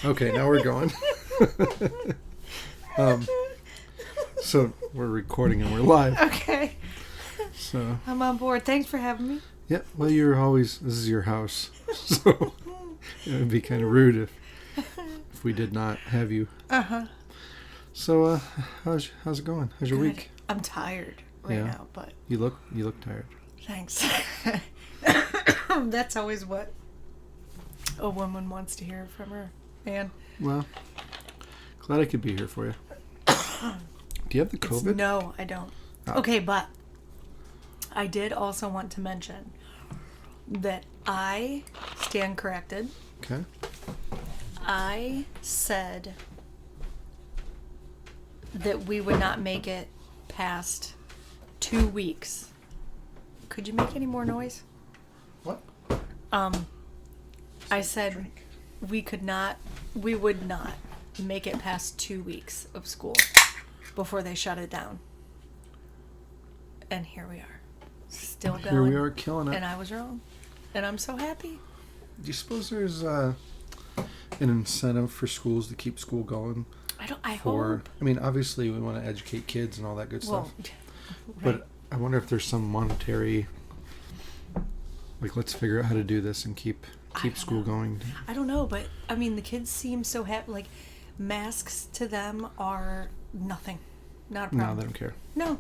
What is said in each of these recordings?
Okay, now we're going. So we're recording and we're live. Okay. So I'm on board. Thanks for having me. yeah, well, this is your house, so it would be kind of rude if we did not have you. So how's it going? How's your week? I'm tired now, but you look tired. thanks. That's always what a woman wants to hear from her man. Well, glad I could be here for you. Do you have the COVID? No, I don't. Oh. Okay, but I did also want to mention that I stand corrected. Okay. I said that we would not make it past 2 weeks. Could you make any more noise? What? I said we would not make it past 2 weeks of school before they shut it down. And here we are. Still going. Here we are, killing it. And I was wrong. And I'm so happy. Do you suppose there's an incentive for schools to keep school going? I hope. I mean, obviously we want to educate kids and all that good stuff. Right. But I wonder if there's some monetary, like, let's figure out how to do this and keep school going. I don't know, but I mean, the kids seem so happy. Like, masks to them are nothing. Not a problem. No, they don't care. No.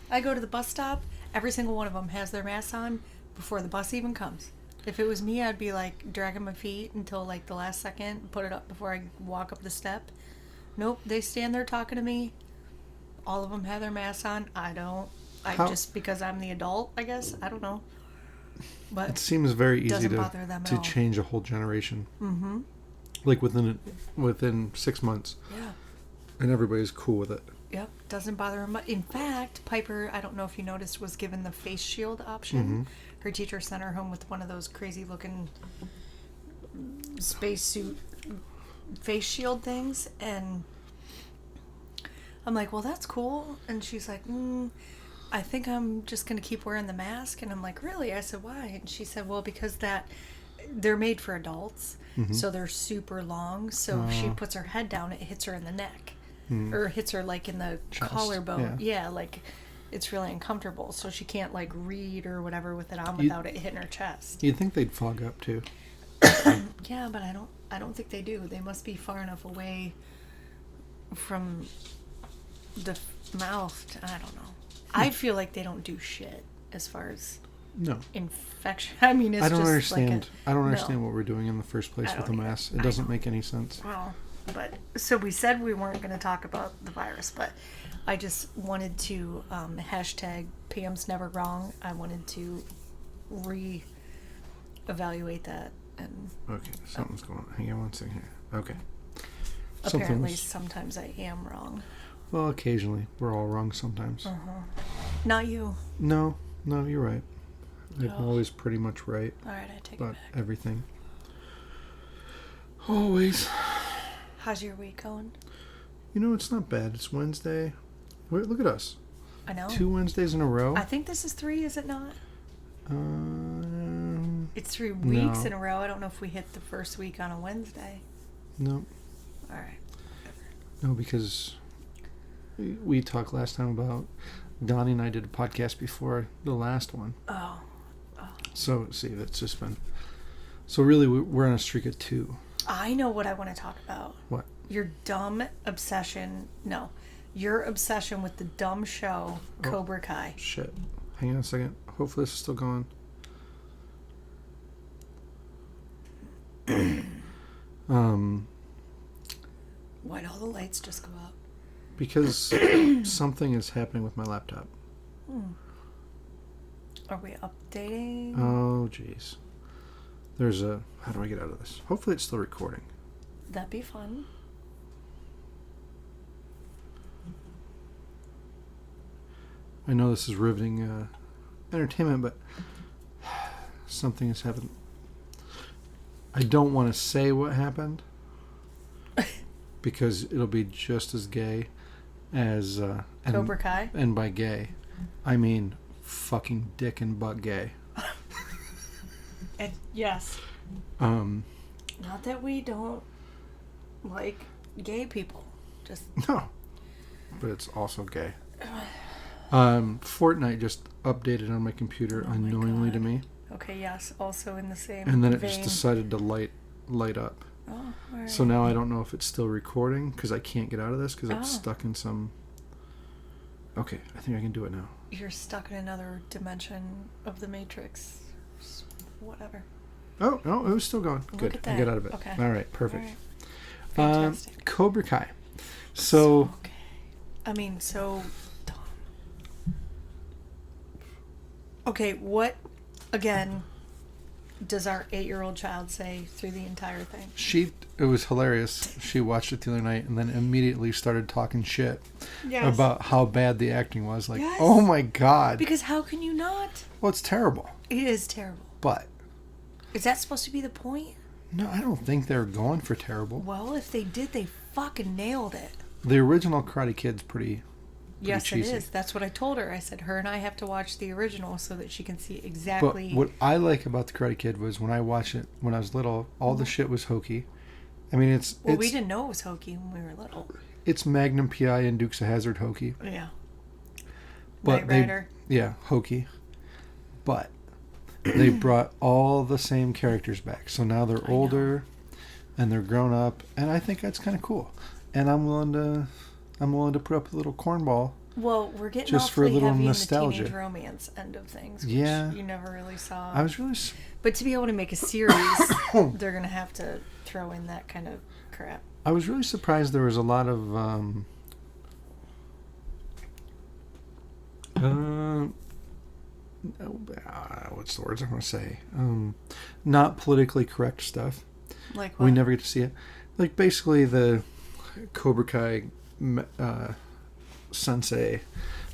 I go to the bus stop, every single one of them has their masks on before the bus even comes. If it was me, I'd be like dragging my feet until like the last second, put it up before I walk up the step. Nope, they stand there talking to me. All of them have their masks on. I don't. Just because I'm the adult, I guess. I don't know. But it seems very easy to all. change a whole generation. Mm-hmm. Like within 6 months. Yeah. And everybody's cool with it. Yep, doesn't bother her much. In fact, Piper, I don't know if you noticed, was given the face shield option. Mm-hmm. Her teacher sent her home with one of those crazy-looking spacesuit face shield things, and I'm like, well, that's cool. And she's like, I think I'm just going to keep wearing the mask. And I'm like, really? I said, why? And she said, well, because they're made for adults, so they're super long. So if she puts her head down, it hits her in the neck. Or hits her like in the chest. Collarbone. Yeah, like it's really uncomfortable. So she can't like read or whatever with it on without it hitting her chest. You'd think they'd fog up too. Yeah, but I don't think they do. They must be far enough away from the mouth. I don't know. I feel like they don't do shit as far as infection. I mean, it's I don't just understand. Like I don't understand what we're doing in the first place with the mask. It doesn't make any sense. Well, but so we said we weren't going to talk about the virus, but I just wanted to hashtag Pam's never wrong. I wanted to re-evaluate that. And okay, something's going on. Hang on one second here. Okay. Apparently, sometimes I am wrong. Well, occasionally. We're all wrong sometimes. Not you. No, you're right. I'm always pretty much right. All right, I take it about back. Everything. Always. How's your week going? You know, it's not bad. It's Wednesday. Wait, look at us. I know. 2 Wednesdays in a row. I think this is 3, is it not? It's 3 weeks in a row. I don't know if we hit the first week on a Wednesday. No. All right. No, because we talked last time about Donnie and I did a podcast before the last one. Oh. So, see, that's just been... So, really, we're on a streak of 2. I know what I want to talk about. What? Your dumb obsession. No. Your obsession with the dumb show, Cobra Kai. Shit. Hang on a second. Hopefully this is still going. Why'd all the lights just go up? Because something is happening with my laptop. Are we updating? Oh, jeez. How do I get out of this? Hopefully it's still recording. That'd be fun. I know this is riveting entertainment, but something has happened. I don't want to say what happened because it'll be just as gay as Cobra Kai. And by gay, I mean fucking dick and butt gay. Yes. Not that we don't like gay people. Just No. But it's also gay. Fortnite just updated on my computer unknowingly to me. Okay, yes, also in the same And then it vein. just decided to light up. Oh, all right. So now I don't know if it's still recording because I can't get out of this because it's Oh. stuck in some... Okay, I think I can do it now. You're stuck in another dimension of the Matrix. Whatever. Oh, no, it was still going. Look Good. at I that. got out of it. Okay. All right, perfect. All right. Fantastic. Cobra Kai. So okay. I mean, so dumb. Okay, what, again, does our 8-year-old child say through the entire thing? it was hilarious. She watched it the other night and then immediately started talking shit about how bad the acting was. Like, Yes. oh my God. Because how can you not? Well, it's terrible. It is terrible. But Is that supposed to be the point? no, I don't think they're going for terrible. Well, if they did, they fucking nailed it. The original Karate Kid's pretty Yes, cheesy. it is. That's what I told her. I said, her and I have to watch the original so that she can see exactly. But what I like about the Karate Kid was when I watched it when I was little, all the shit was hokey. I mean, we didn't know it was hokey when we were little. It's Magnum PI and Dukes of Hazzard hokey. Yeah. But Knight Rider. Yeah, hokey. But they brought all the same characters back. So now they're older and they're grown up, and I think that's kind of cool. And I'm willing to put up a little cornball. Well, we're getting just for a little heavy nostalgia. In the teenage romance end of things, which Yeah. you never really saw. I was really But to be able to make a series, they're going to have to throw in that kind of crap. I was really surprised there was a lot of what's the words I want to say? Not politically correct stuff. Like what? We never get to see it. Like basically the Cobra Kai sensei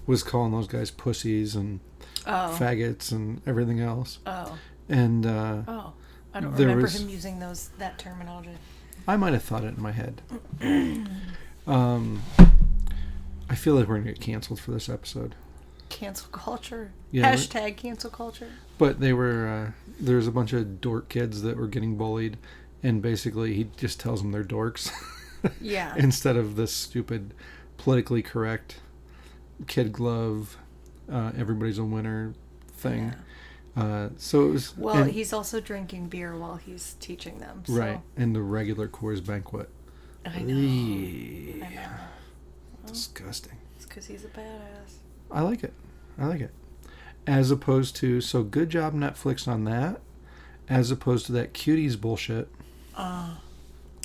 was calling those guys pussies and faggots and everything else. Oh. And I don't remember him using that terminology. I might have thought it in my head. I feel like we're going to get canceled for this episode. Cancel culture. Yeah, Hashtag cancel culture. But they were there's a bunch of dork kids that were getting bullied, and basically he just tells them they're dorks. Yeah. Instead of this stupid politically correct kid glove, everybody's a winner thing. Yeah. So it was. Well, he's also drinking beer while he's teaching them. So. Right, in the regular Coors Banquet. I know. I know. Well, disgusting. It's because he's a badass. I like it. As opposed to, so good job Netflix on that, as opposed to that Cuties bullshit.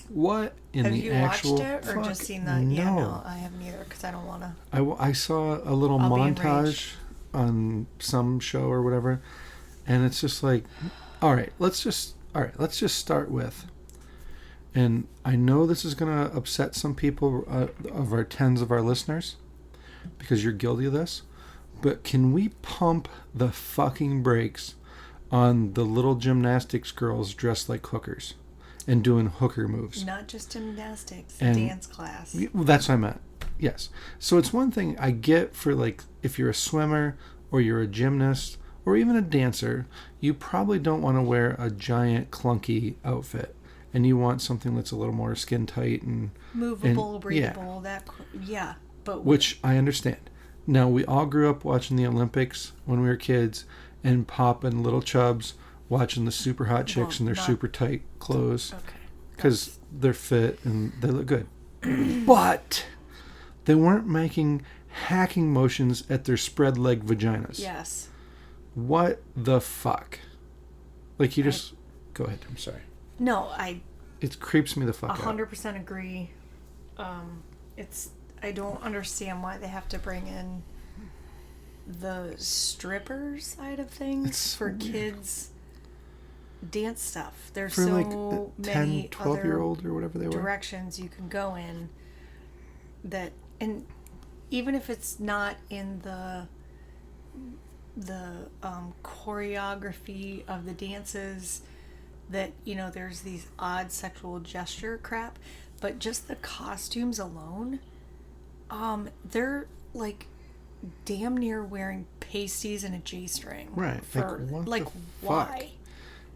What in have the you actual... watched it or just seen that? No. Yeah, no, I haven't either because I don't want to. I saw a little montage on some show or whatever, and it's just like, all right, let's just start with, and I know this is going to upset some people of our tens of our listeners, because you're guilty of this, but can we pump the fucking brakes on the little gymnastics girls dressed like hookers and doing hooker moves? Not just gymnastics, and dance class. Well, that's what I meant. Yes. So it's one thing I get for, like, if you're a swimmer or you're a gymnast or even a dancer, you probably don't want to wear a giant clunky outfit, and you want something that's a little more skin tight and movable, breathable. Yeah. But which I understand. Now, we all grew up watching the Olympics when we were kids and popping little chubs watching the super hot chicks in their super tight clothes because they're fit and they look good. But they weren't making hacking motions at their spread leg vaginas. Yes. What the fuck? Like, you just... Go ahead. I'm sorry. No, It creeps me the fuck out. 100% agree. I don't understand why they have to bring in the stripper side of things for kids dance stuff. There's for so like the 10, many 12-year-old or whatever they were. directions you can go in that, and even if it's not in the choreography of the dances, that, you know, there's these odd sexual gesture crap, but just the costumes alone, they're like damn near wearing pasties and a G-string. Right. For what like the why? fuck?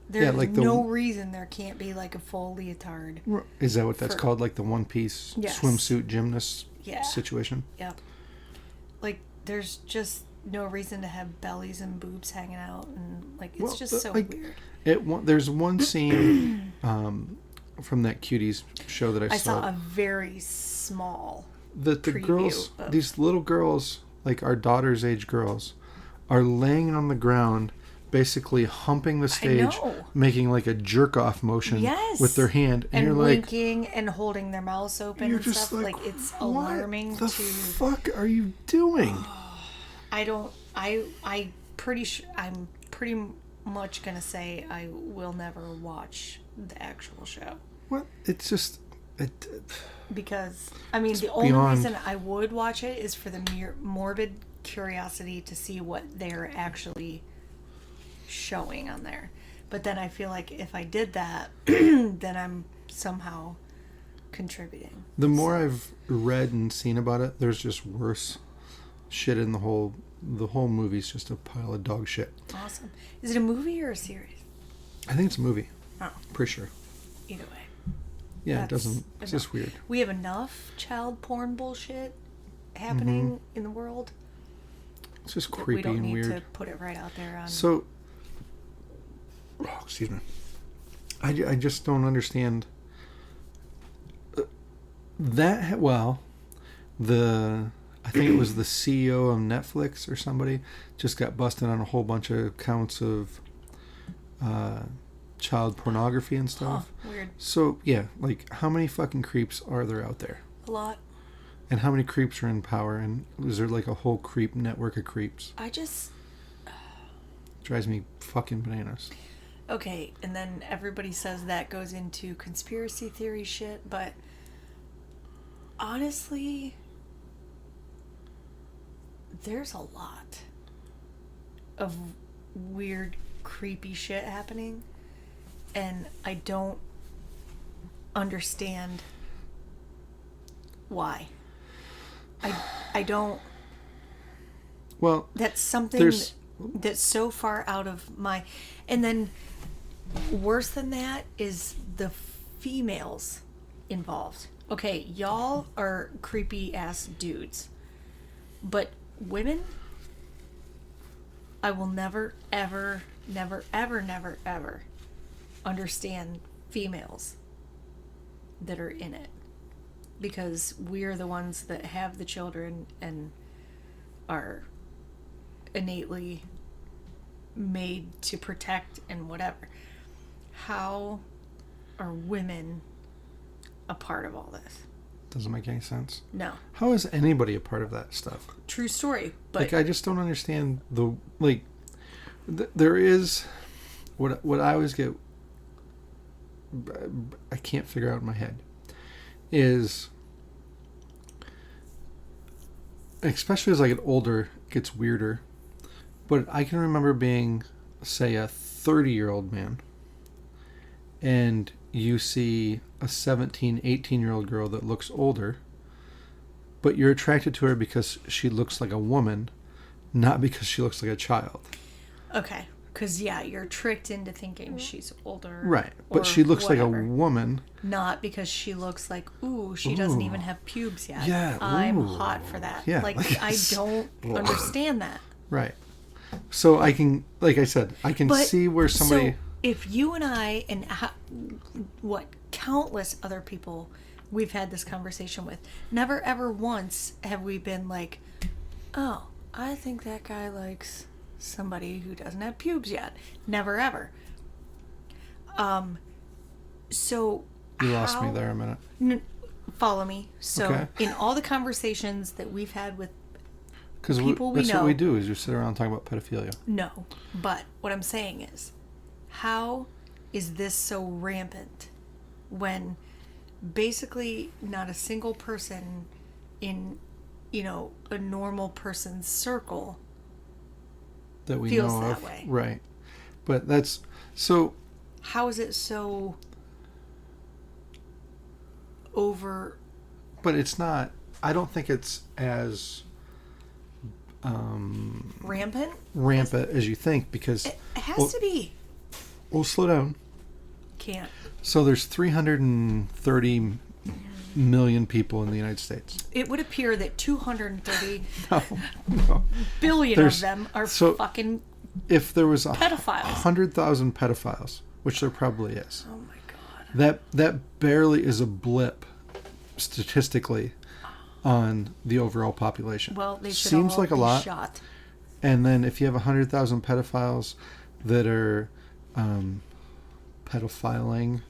There's like no reason there can't be like a full leotard. Is that what that's called? Like the one-piece swimsuit gymnast situation? Yep. Like, there's just no reason to have bellies and boobs hanging out, and like it's just so weird. There's one scene from that Cuties show that I saw. I saw a very small. The girls, these little girls, like our daughter's age girls, are laying on the ground, basically humping the stage, making like a jerk off motion with their hand, and you're winking like, and holding their mouths open you're and just stuff. Like it's alarming. What the fuck are you doing? I'm pretty much gonna say I will never watch the actual show. What? It's just because I mean the only reason I would watch it is for the morbid curiosity to see what they're actually showing on there. But then I feel like if I did that, then I'm somehow contributing. The more I've read and seen about it, there's just worse shit in the whole movie's just a pile of dog shit. Awesome. Is it a movie or a series? I think it's a movie. Oh. Pretty sure. Either way. Yeah, it doesn't. It's just weird. We have enough child porn bullshit happening in the world. It's just creepy and weird. We don't need to put it right out there on... So, excuse me. I just don't understand that. Well, I think it was the CEO of Netflix or somebody just got busted on a whole bunch of counts of child pornography and stuff. Oh, weird. So, yeah, like, how many fucking creeps are there out there? A lot. And how many creeps are in power? And is there like a whole creep network of creeps? Drives me fucking bananas. Okay, and then everybody says that goes into conspiracy theory shit, but honestly, there's a lot of weird, creepy shit happening, and I don't understand why. I don't... Well, that's something that's so far out of my... And then worse than that is the females involved. Okay, y'all are creepy ass dudes, but women, I will never ever understand females that are in it, because we're the ones that have the children and are innately made to protect and whatever. How are women a part of all this? Doesn't make any sense. No. How is anybody a part of that stuff? True story. But like, I just don't understand there is what I always get, I can't figure out in my head, is, especially as I get older, it gets weirder, but I can remember being, say, a 30-year-old man, and you see a 17, 18-year-old girl that looks older, but you're attracted to her because she looks like a woman, not because she looks like a child. Okay. Because, yeah, you're tricked into thinking she's older. Right. But she looks like a woman. Not because she looks like, she doesn't even have pubes yet. Yeah. I'm hot for that. Yeah. Like I don't understand that. Right. So I can, like I said, I can see where somebody... So if you and I and countless other people we've had this conversation with, never ever once have we been like, oh, I think that guy likes... somebody who doesn't have pubes yet. Never ever. So you lost me there a minute. Follow me. So okay. In all the conversations that we've had with people we know, that's what we do, is you sit around talking about pedophilia. No, but what I'm saying is, how is this so rampant when basically not a single person in, a normal person's circle that we feels know that of, way. Right? But that's so. How is it so over? But it's not. I don't think it's as rampant as you think, because it has to be. Well, slow down. Can't. So there's 330 million people in the United States. It would appear that 230 No. billion of them are fucking if there was pedophiles. 100,000 pedophiles, which there probably is. Oh my god. That barely is a blip statistically on the overall population. Well, they should seems all like a be lot. shot. And then if you have 100,000 pedophiles that are pedophiling,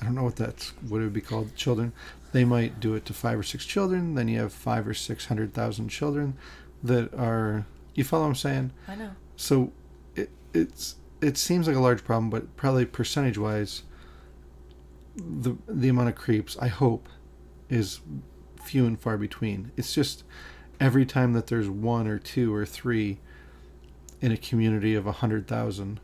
I don't know what it would be called, children. They might do it to 5 or 6 children. Then you have 5 or 600,000 children that are. You follow what I'm saying? I know. So it seems like a large problem, but probably percentage wise, the amount of creeps, I hope, is few and far between. It's just every time that there's 1 or 2 or 3 in a community of 100,000,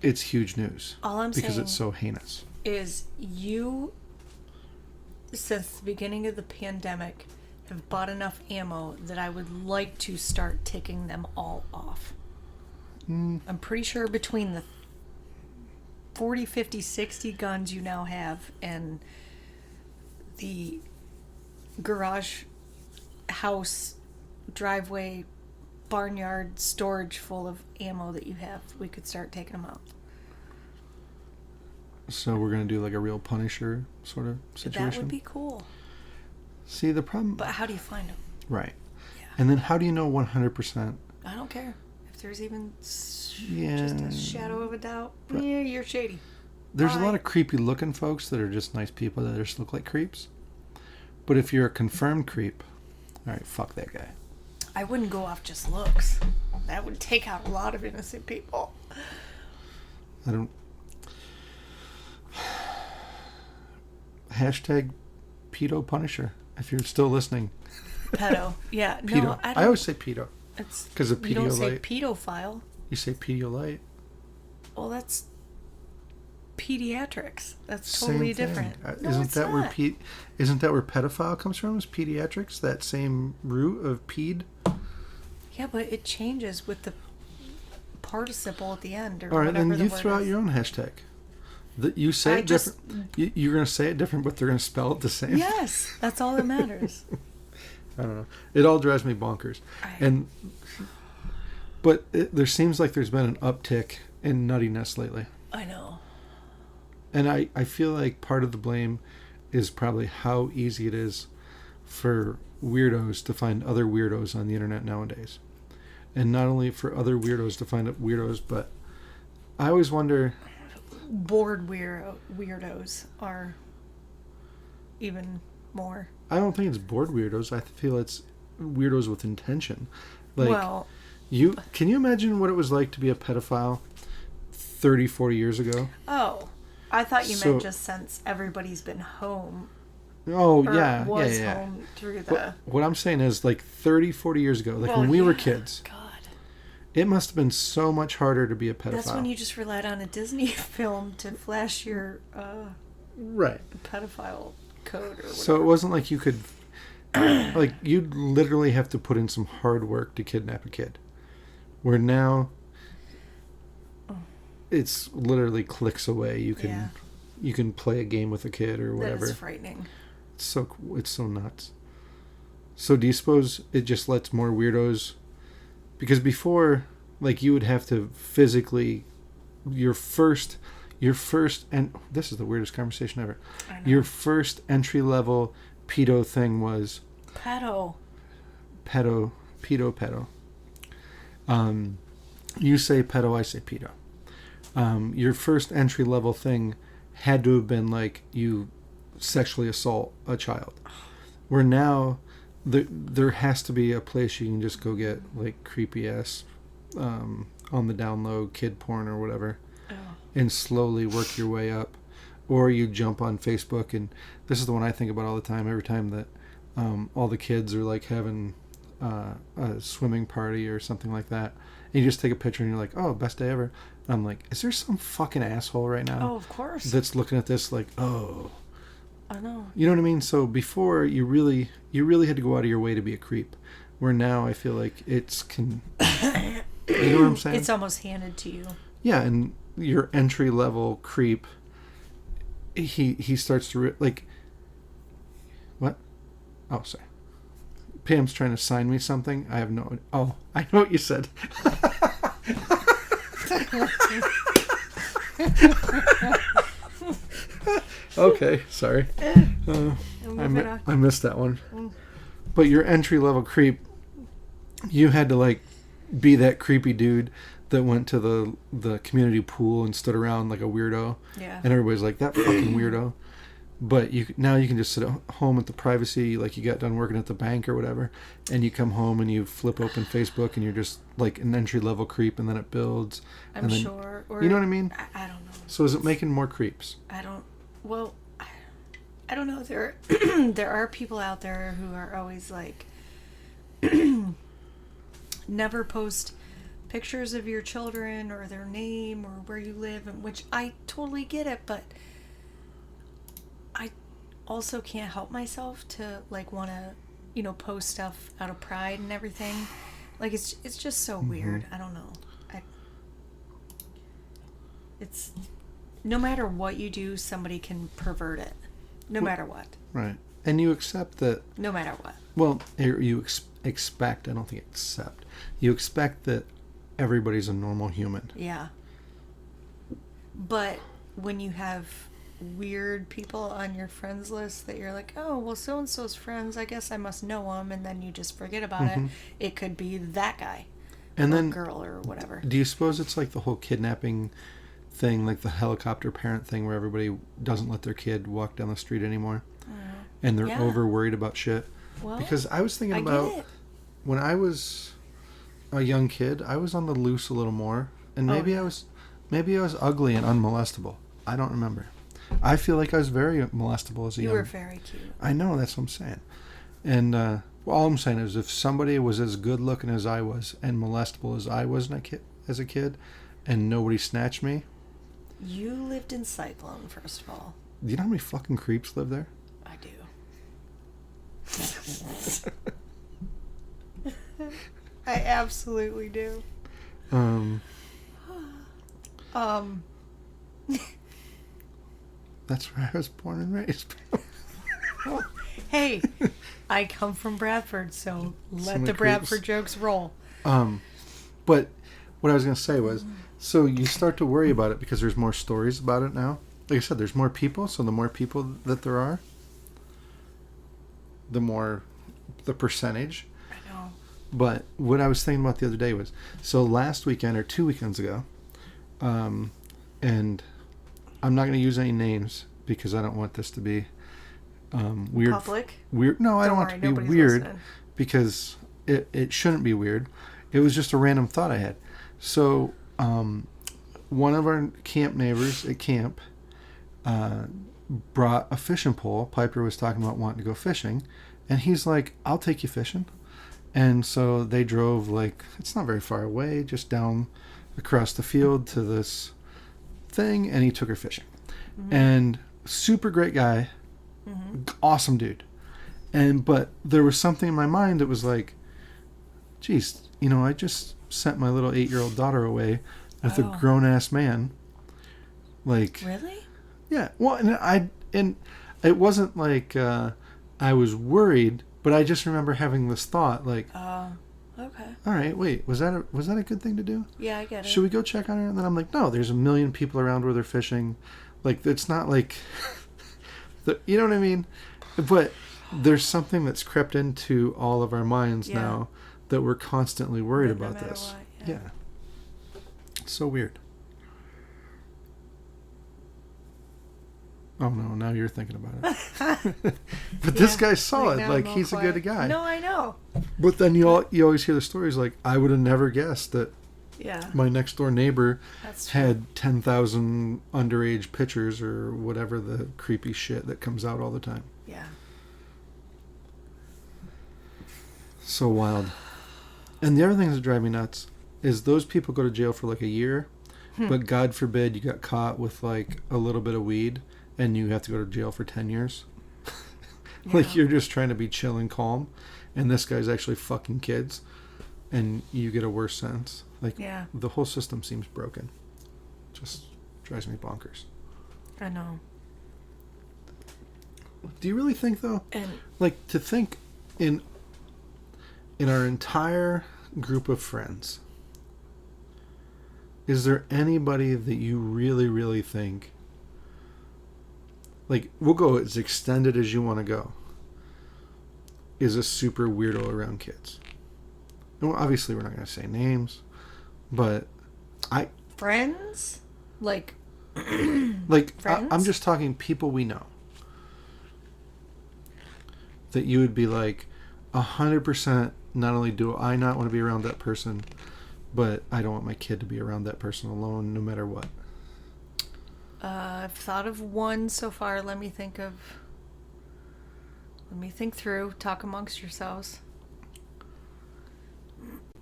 it's huge news. All I'm because saying it's so heinous. Is you, since the beginning of the pandemic, have bought enough ammo that I would like to start ticking them all off. I'm pretty sure between the 40, 50, 60 guns you now have and the garage, house, driveway, barnyard storage full of ammo that you have, we could start taking them out. So we're going to do like a real Punisher sort of situation? That would be cool. See, the problem... But how do you find them? Right. Yeah. And then how do you know 100%? I don't care. If there's even just Yeah. a shadow of a doubt, Right. yeah, you're shady. There's a Bye. lot of creepy looking folks that are just nice people that just look like creeps. But if you're a confirmed creep, all right, fuck that guy. I wouldn't go off just looks. That would take out a lot of innocent people. I don't... Hashtag pedo punisher, if you're still listening. Pedo. Yeah, no, Pedo. I I don't. always say pedo. It's 'Cause of you don't say Pedialyte. pedophile. You say Pedialyte. Well, that's pediatrics. That's Same totally thing. different. No, isn't it's that not. isn't that where pedophile comes from? Is pediatrics that same root of ped? Yeah, but it changes with the participle at the end or All right, whatever then the you word throw out is. your own hashtag. That you say I it just- different. You're going to say it different, but they're going to spell it the same. Yes, that's all that matters. I don't know. It all drives me bonkers. But there seems like there's been an uptick in nuttiness lately. I know. And I feel like part of the blame is probably how easy it is for weirdos to find other weirdos on the internet nowadays. And not only for other weirdos to find weirdos, but I always wonder... Bored weirdos are even more. I don't think it's bored weirdos. I feel it's weirdos with intention. Like, Well, can you imagine what it was like to be a pedophile 30, 40 years ago? oh, I thought you So- meant just since everybody's been home. Oh, Or yeah, was yeah. home through the... What I'm saying is like 30, 40 years ago, like Well, when we were yeah, kids, God. it must have been so much harder to be a pedophile. That's when you just relied on a Disney film to flash your Right. pedophile code or whatever. So it wasn't like you could... like, you'd literally have to put in some hard work to kidnap a kid. Where now... It's literally clicks away. You can play a game with a kid or whatever. That is frightening. It's so nuts. So do you suppose it just lets more weirdos? Because before, like, you would have to physically, your first, and this is the weirdest conversation ever. I know. Your first entry level pedo thing was Pedo. pedo. You say pedo, I say pedo. Your first entry level thing had to have been like you sexually assault a child. Where now there has to be a place you can just go get like creepy ass on the down low kid porn or whatever, and slowly work your way up. Or you jump on Facebook, and this is the one I think about all the time. Every time that all the kids are like having a swimming party or something like that, and you just take a picture and you're like, oh, best day ever. And I'm like, is there some fucking asshole right now Oh, of course. that's looking at this like, oh, I know. you know what I mean? So before you really had to go out of your way to be a creep, where now I feel like it's You know what I'm saying? It's almost handed to you. Yeah, and your entry level creep, he starts to like, what? Oh, sorry. Pam's trying to sign me something. I have no. Oh, I know what you said. Okay, sorry. I missed that one. But your entry level creep, you had to like be that creepy dude that went to the community pool and stood around like a weirdo. Yeah. And everybody's like, that fucking weirdo. But now you can just sit at home at the privacy, like you got done working at the bank or whatever, and you come home and you flip open Facebook and you're just like an entry level creep, and then it builds. I'm and then, sure. Or, you know what I mean? I don't know. So is it making more creeps? I don't know. There there are people out there who are always like, never post pictures of your children or their name or where you live, and which I totally get it, but I also can't help myself to like want to, post stuff out of pride and everything. Like it's just so weird. I don't know. It's no matter what you do, somebody can pervert it. No matter what. Right. And you accept that. No matter what. Well, you expect, I don't think accept. You expect that everybody's a normal human. Yeah. But when you have weird people on your friends list that you're like, oh, well, so-and-so's friends, I guess I must know them, and then you just forget about it. It could be that guy. And then girl or whatever. Do you suppose it's like the whole kidnapping thing, like the helicopter parent thing where everybody doesn't let their kid walk down the street anymore? And they're over worried about shit? Well, because I was thinking about when I was a young kid, I was on the loose a little more, and maybe I was ugly and unmolestable. I don't remember. I feel like I was very molestable as a young. You were very cute. I know, that's what I'm saying. And all I'm saying is, if somebody was as good looking as I was and molestable as I was as a kid, and nobody snatched me. You lived in Cyclone, first of all. Do you know how many fucking creeps live there? I do. I absolutely do. That's where I was born and raised. Hey, I come from Bradford, so let the Bradford jokes roll. But what I was going to say was, so you start to worry about it because there's more stories about it now. Like I said, there's more people, so the more people that there are, the more the percentage. I know. But what I was thinking about the other day was, so last weekend or 2 weekends ago, and I'm not going to use any names because I don't want this to be weird. Public? Weird? No, I don't want it to be weird because it shouldn't be weird. It was just a random thought I had. So one of our camp neighbors at camp brought a fishing pole. Piper was talking about wanting to go fishing, and he's like, I'll take you fishing. And so they drove, like, it's not very far away, just down across the field to this thing, and he took her fishing. And super great guy, awesome dude. But there was something in my mind that was like, geez, I just sent my little 8-year-old daughter away with a grown-ass man. Like, really? Yeah. Well, and it wasn't like I was worried, but I just remember having this thought, like, okay. All right, wait, was that a good thing to do? Yeah, I get it. Should we go check on her? And then I'm like, no, there's a million people around where they're fishing. Like, it's not like, you know what I mean? But there's something that's crept into all of our minds now that we're constantly worried about this. What, yeah. It's so weird. Oh no, now you're thinking about it. But this guy's solid. Like he's a good guy. No, I know. But then you always hear the stories like, I would have never guessed that my next door neighbor had 10,000 underage pictures or whatever the creepy shit that comes out all the time. Yeah. So wild. And the other things that drive me nuts is those people go to jail for like a year, but God forbid you got caught with like a little bit of weed and you have to go to jail for 10 years. Like you're just trying to be chill and calm, and this guy's actually fucking kids. and you get a worse sentence. Like, Yeah. the whole system seems broken. Just drives me bonkers. I know. Do you really think, though? And Like, to think in our entire group of friends, is there anybody that you really, really think, like, we'll go as extended as you want to go, is a super weirdo around kids? And obviously, we're not going to say names, but friends? Like, friends? I'm just talking people we know. That you would be like, 100%, not only do I not want to be around that person, but I don't want my kid to be around that person alone, no matter what. I've thought of one so far. Let me think through. Talk amongst yourselves.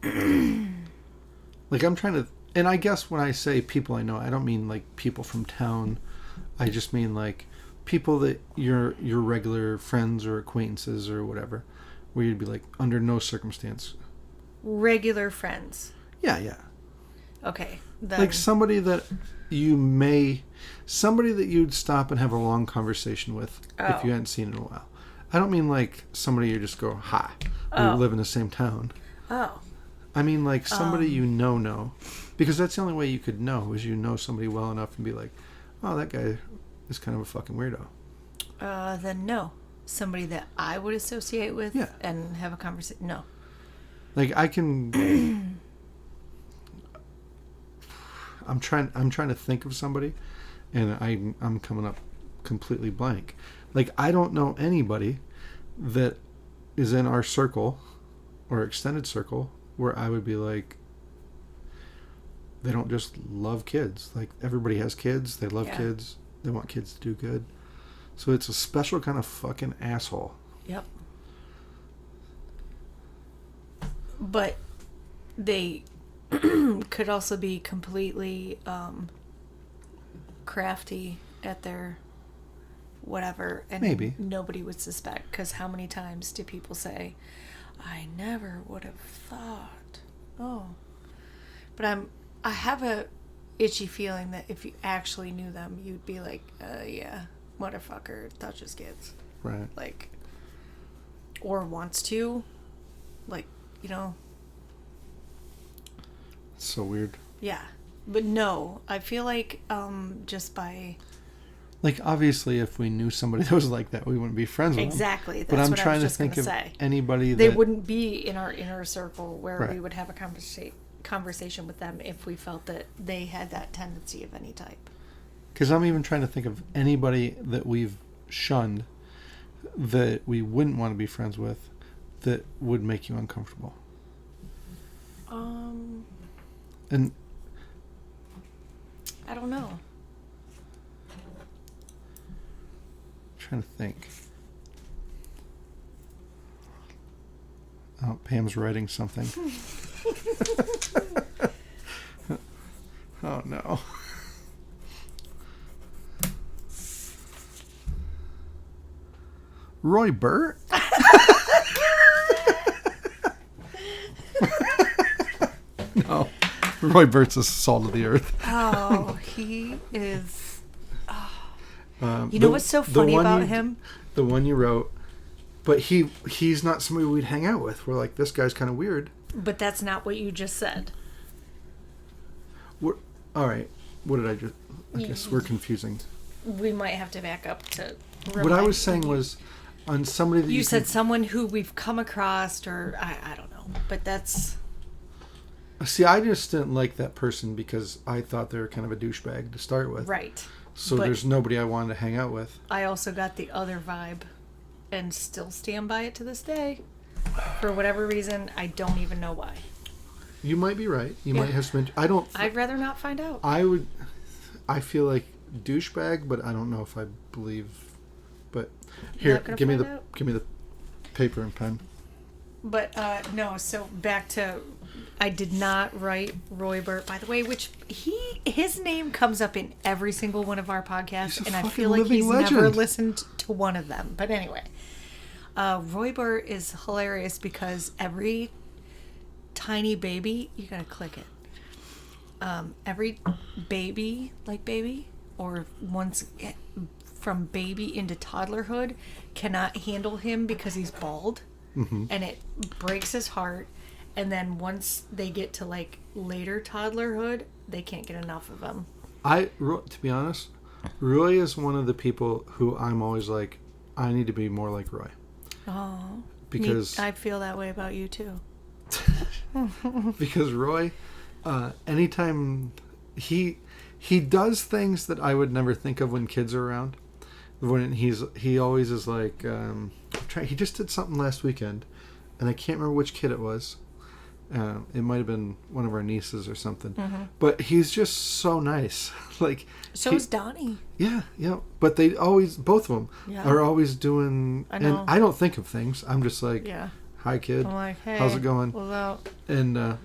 Like, I'm trying to, and I guess when I say people I know, I don't mean like people from town. I just mean like people that your regular friends or acquaintances or whatever, where you'd be like, under no circumstance. Regular friends. Yeah. Okay. Then. Like somebody that you'd stop and have a long conversation with if you hadn't seen in a while. I don't mean like somebody you just go, hi, we live in the same town. Oh. I mean like somebody you know. Because that's the only way you could know, is you know somebody well enough and be like, oh, that guy is kind of a fucking weirdo. Then no. Somebody that I would associate with Yeah. and have a conversation. No. Like I can I'm trying to think of somebody, and I'm coming up completely blank. Like, I don't know anybody that is in our circle or extended circle where I would be like, they don't just love kids. Like, everybody has kids, they love kids, they want kids to do good. So it's a special kind of fucking asshole. Yep. But they could also be completely crafty at their whatever, and maybe nobody would suspect, because how many times do people say, I never would have thought. Oh. But I have a itchy feeling that if you actually knew them, you'd be like, yeah, motherfucker touches kids. right. Like, or wants to, like, you know. It's so weird. Yeah. But no, I feel like just by... Like, obviously, if we knew somebody that was like that, we wouldn't be friends with them. Exactly. That's but I'm what trying I was to just think gonna of say. anybody that... They wouldn't be in our inner circle where Right. we would have a conversation with them if we felt that they had that tendency of any type. Because I'm even trying to think of anybody that we've shunned that we wouldn't want to be friends with that would make you uncomfortable. And I don't know. I'm trying to think. Oh, Pam's writing something. Oh no. Roy Burt? No. Roy Burt's the salt of the earth. Oh, he is... You know what's so funny about him? The one you wrote. But he's not somebody we'd hang out with. We're like, this guy's kind of weird. But that's not what you just said. All right. What did I just... I guess we're confusing. We might have to back up to... What I was saying was on somebody that you said someone who we've come across, or I don't know. But that's... See, I just didn't like that person because I thought they were kind of a douchebag to start with. Right. So but there's nobody I wanted to hang out with. I also got the other vibe and still stand by it to this day. For whatever reason, I don't even know why. You might be right. You might have some... I'd rather not find out. I feel like douchebag, but I don't know if I believe... But here, give me the paper and pen. But no, so back to... I did not write Roy Burt, by the way, which his name comes up in every single one of our podcasts, and I feel like he's never listened to one of them. But anyway, Roy Burt is hilarious because every tiny baby, you gotta click it. Every baby, or once from baby into toddlerhood, cannot handle him because he's bald, and it breaks his heart. And then once they get to like later toddlerhood, they can't get enough of him. To be honest, Roy is one of the people who I'm always like, I need to be more like Roy. Oh, because I feel that way about you too. Because Roy, anytime he does things that I would never think of when kids are around. When he always is like, he just did something last weekend, and I can't remember which kid it was. It might have been one of our nieces or something. But he's just so nice. Like, so is Donnie. Yeah. But they always, both of them, are always doing. And I don't think of things. I'm just like, hi kid. I'm like, hey, how's it going? And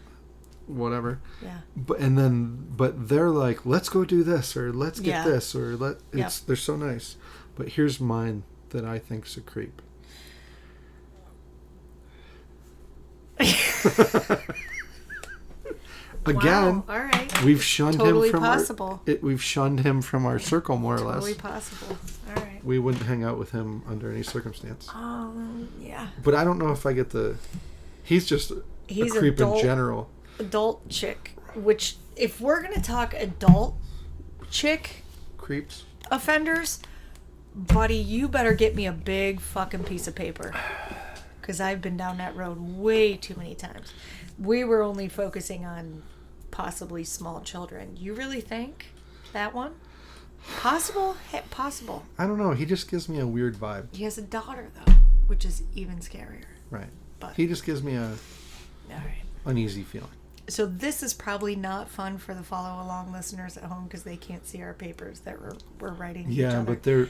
whatever. Yeah. But they're like, let's go do this, or let's get this, or they're so nice. But here's mine that I think's a creep. Again, wow. All right. We've shunned totally him from possible. We've shunned him from our circle, more or less. Totally possible. All right. We wouldn't hang out with him under any circumstance. Yeah. But I don't know if I get the. He's just a creep in general. Adult chick. Which, if we're gonna talk adult chick creeps offenders, buddy, you better get me a big fucking piece of paper. Because I've been down that road way too many times. We were only focusing on possibly small children. You really think that one? Possible? Possible. I don't know. He just gives me a weird vibe. He has a daughter, though, which is even scarier. Right. But he just gives me a uneasy feeling. So this is probably not fun for the follow-along listeners at home because they can't see our papers that we're writing each other. Yeah, but they're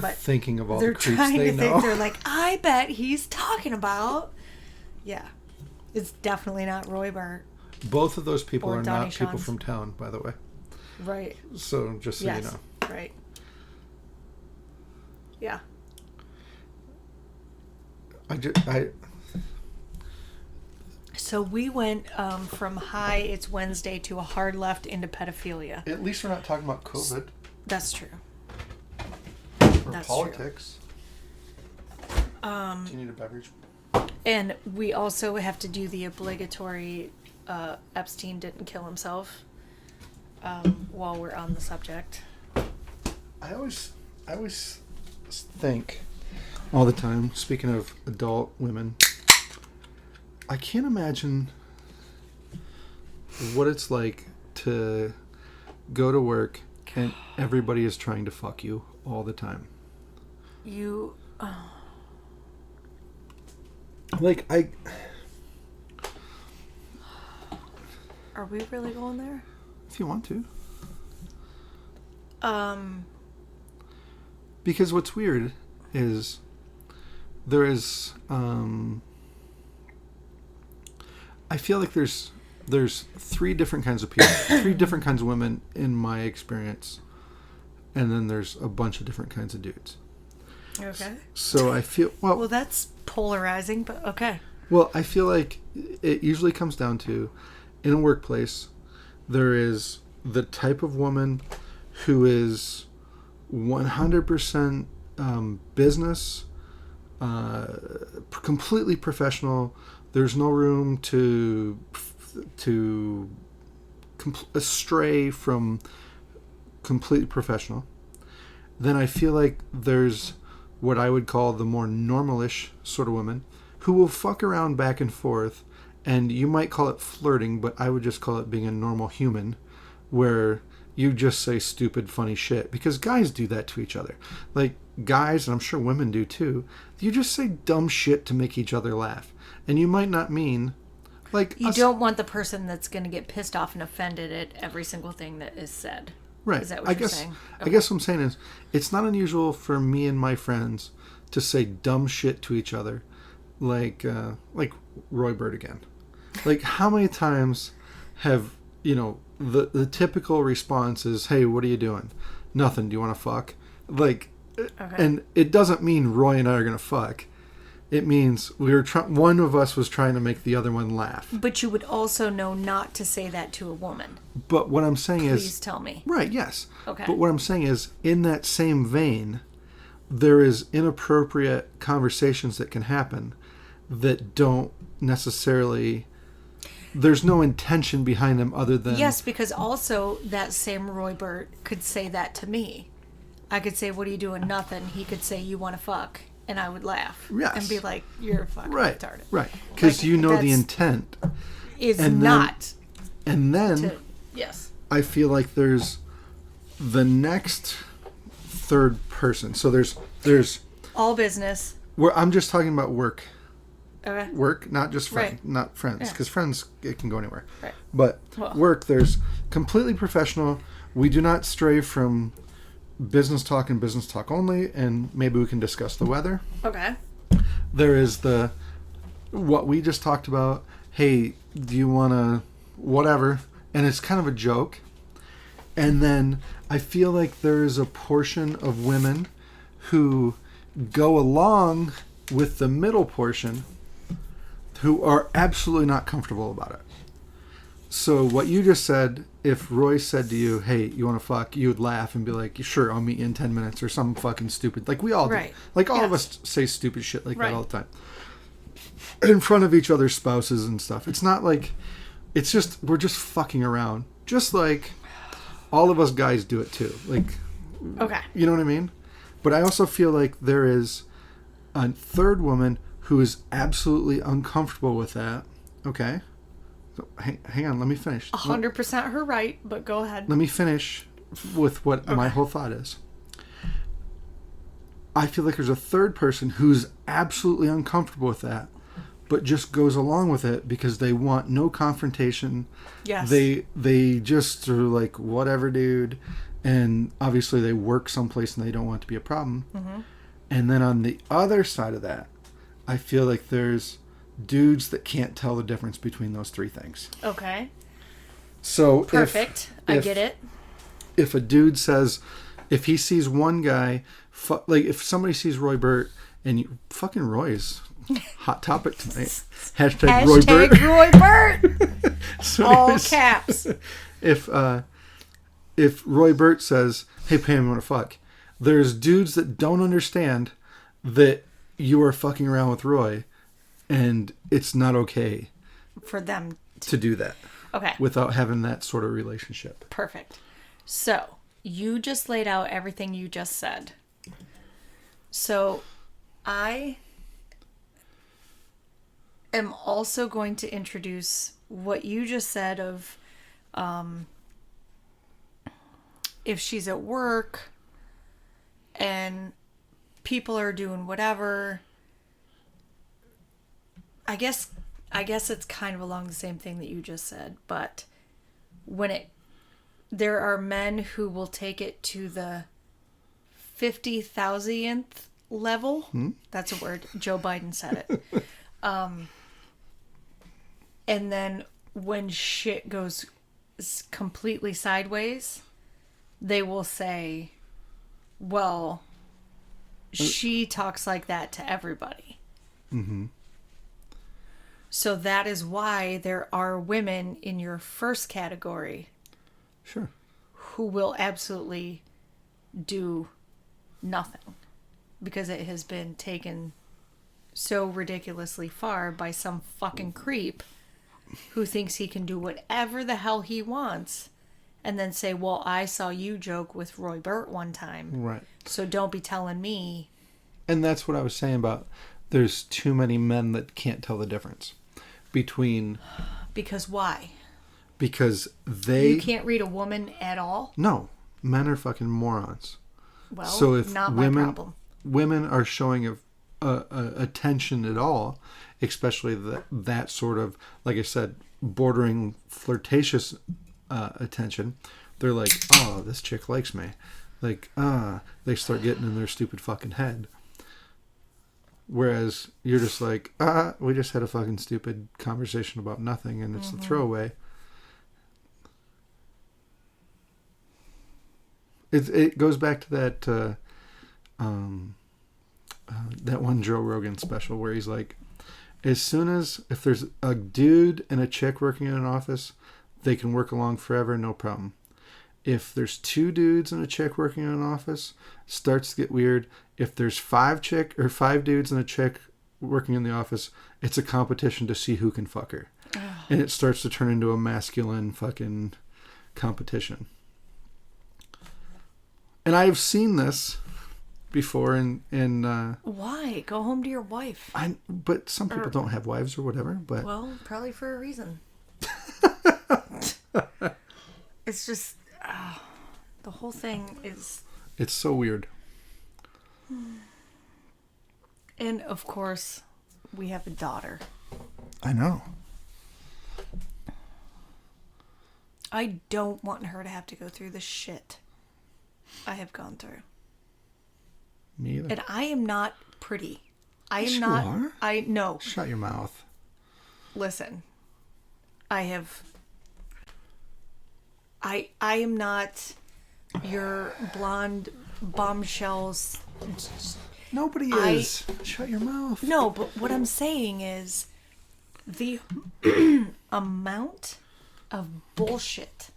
thinking of all the creeps they know. They're trying to think. They're like, I bet he's talking about. Yeah. It's definitely not Roy Bart. Both of those people are Donnie not Shans. people from town, by the way. Right. So, just so you know. Right. Yeah. So we went from hi, it's Wednesday, to a hard left into pedophilia. At least we're not talking about COVID. That's true. Or politics. Do you need a beverage? And we also have to do the obligatory Epstein didn't kill himself while we're on the subject. I always think all the time, speaking of adult women, I can't imagine what it's like to go to work and everybody is trying to fuck you all the time. Are we really going there? If you want to. Because what's weird is there is I feel like there's three different kinds of people, three different kinds of women in my experience, and then there's a bunch of different kinds of dudes. Okay. So I feel well that's polarizing, but okay. Well, I feel like it usually comes down to, in a workplace, there is the type of woman who is 100% business, completely professional. There's no room to stray from completely professional. Then I feel like there's what I would call the more normalish sort of women who will fuck around back and forth, and you might call it flirting, but I would just call it being a normal human, where you just say stupid, funny shit, because guys do that to each other. Like, guys, and I'm sure women do too, you just say dumb shit to make each other laugh. And you might not mean, like... You don't want the person that's going to get pissed off and offended at every single thing that is said. Right. Is that what you're saying? Okay. I guess what I'm saying is, it's not unusual for me and my friends to say dumb shit to each other, like Roy Bird again. Like, how many times have, the typical response is, hey, what are you doing? Nothing. Do you want to fuck? Like, okay. And it doesn't mean Roy and I are going to fuck, It means one of us was trying to make the other one laugh. But you would also know not to say that to a woman. But what I'm saying is... Please tell me. Right, yes. Okay. But what I'm saying is, in that same vein, there is inappropriate conversations that can happen that don't necessarily... There's no intention behind them other than... Yes, because also that same Roy Burt could say that to me. I could say, what are you doing? Nothing. He could say, you want to fuck. And I would laugh. Yes. And be like, you're fucking retarded. Right. Because like, you know the intent. Is not. And then... Yes. I feel like there's the next third person. So there's... All business. Where I'm just talking about work. Okay. Work, not just friends, Right. not friends, because friends, it can go anywhere. Right. But work, there's completely professional. We do not stray from business talk and business talk only, and maybe we can discuss the weather. Okay. There is what we just talked about. Hey, do you want to whatever? And it's kind of a joke. And then I feel like there is a portion of women who go along with the middle portion who are absolutely not comfortable about it. So what you just said, if Roy said to you, hey, you want to fuck, you would laugh and be like, sure, I'll meet you in 10 minutes or something fucking stupid. Like we all do. Right. Like all of us say stupid shit like that all the time. In front of each other's spouses and stuff. It's not like, it's just, we're just fucking around. Just like all of us guys do it too. Like, okay. You know what I mean? But I also feel like there is a third woman who is absolutely uncomfortable with that. Okay? So, hang on, let me finish. 100% her right, but go ahead. Let me finish with what my whole thought is. I feel like there's a third person who's absolutely uncomfortable with that, but just goes along with it because they want no confrontation. Yes. They just are like, whatever, dude. And obviously they work someplace and they don't want it to be a problem. Mm-hmm. And then on the other side of that, I feel like there's dudes that can't tell the difference between those three things. Okay. So perfect. I get it. If a dude says, if he sees one guy, like if somebody sees Roy Burt and fucking Roy's hot topic tonight. Hashtag Roy Burt. Roy Burt. So all anyways, caps. If Roy Burt says, hey Pam, you want to fuck? There's dudes that don't understand that you are fucking around with Roy and it's not okay for them to do that. Okay. Without having that sort of relationship. Perfect. So, you just laid out everything you just said. So, I am also going to introduce what you just said of if she's at work and people are doing whatever. I guess it's kind of along the same thing that you just said, but there are men who will take it to the 50,000th level. That's a word. Joe Biden said it. And then when shit goes completely sideways, they will say, well, she talks like that to everybody. Mm-hmm. So that is why there are women in your first category. Sure. Who will absolutely do nothing. Because it has been taken so ridiculously far by some fucking creep who thinks he can do whatever the hell he wants and then say, well, I saw you joke with Roy Burt one time. Right. So don't be telling me. And that's what I was saying about there's too many men that can't tell the difference between... Because why? Because they... You can't read a woman at all? No. Men are fucking morons. Well, so if not my problem. Women are showing attention at all, especially that sort of, like I said, bordering flirtatious attention. They're like, oh, this chick likes me. Like, they start getting in their stupid fucking head. Whereas you're just like, we just had a fucking stupid conversation about nothing and it's a throwaway. It goes back to that that one Joe Rogan special where he's like, as soon as if there's a dude and a chick working in an office, they can work along forever, no problem. If there's 2 dudes and a chick working in an office, starts to get weird. If there's 5 dudes and a chick working in the office, it's a competition to see who can fuck her. And it starts to turn into a masculine fucking competition. And I've seen this before in why? Go home to your wife. But some people don't have wives or whatever, but well, probably for a reason. It's just the whole thing is, it's so weird. And of course we have a daughter. I know. I don't want her to have to go through the shit I have gone through. Me either. And I am not pretty. I am Yes, not. you are. I no. Shut your mouth. Listen. I am not your blonde bombshells. Nobody is. Shut your mouth. No, but what I'm saying is the amount of bullshit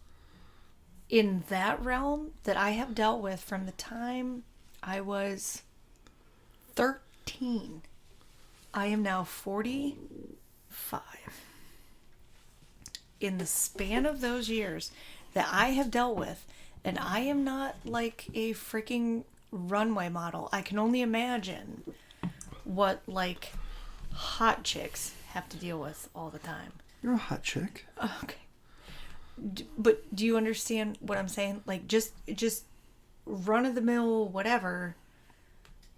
in that realm that I have dealt with from the time I was 13. I am now 45. In the span of those years that I have dealt with, and I am not like a freaking runway model. I can only imagine what like hot chicks have to deal with all the time. You're a hot chick. Okay. But do you understand what I'm saying? Like just run of the mill whatever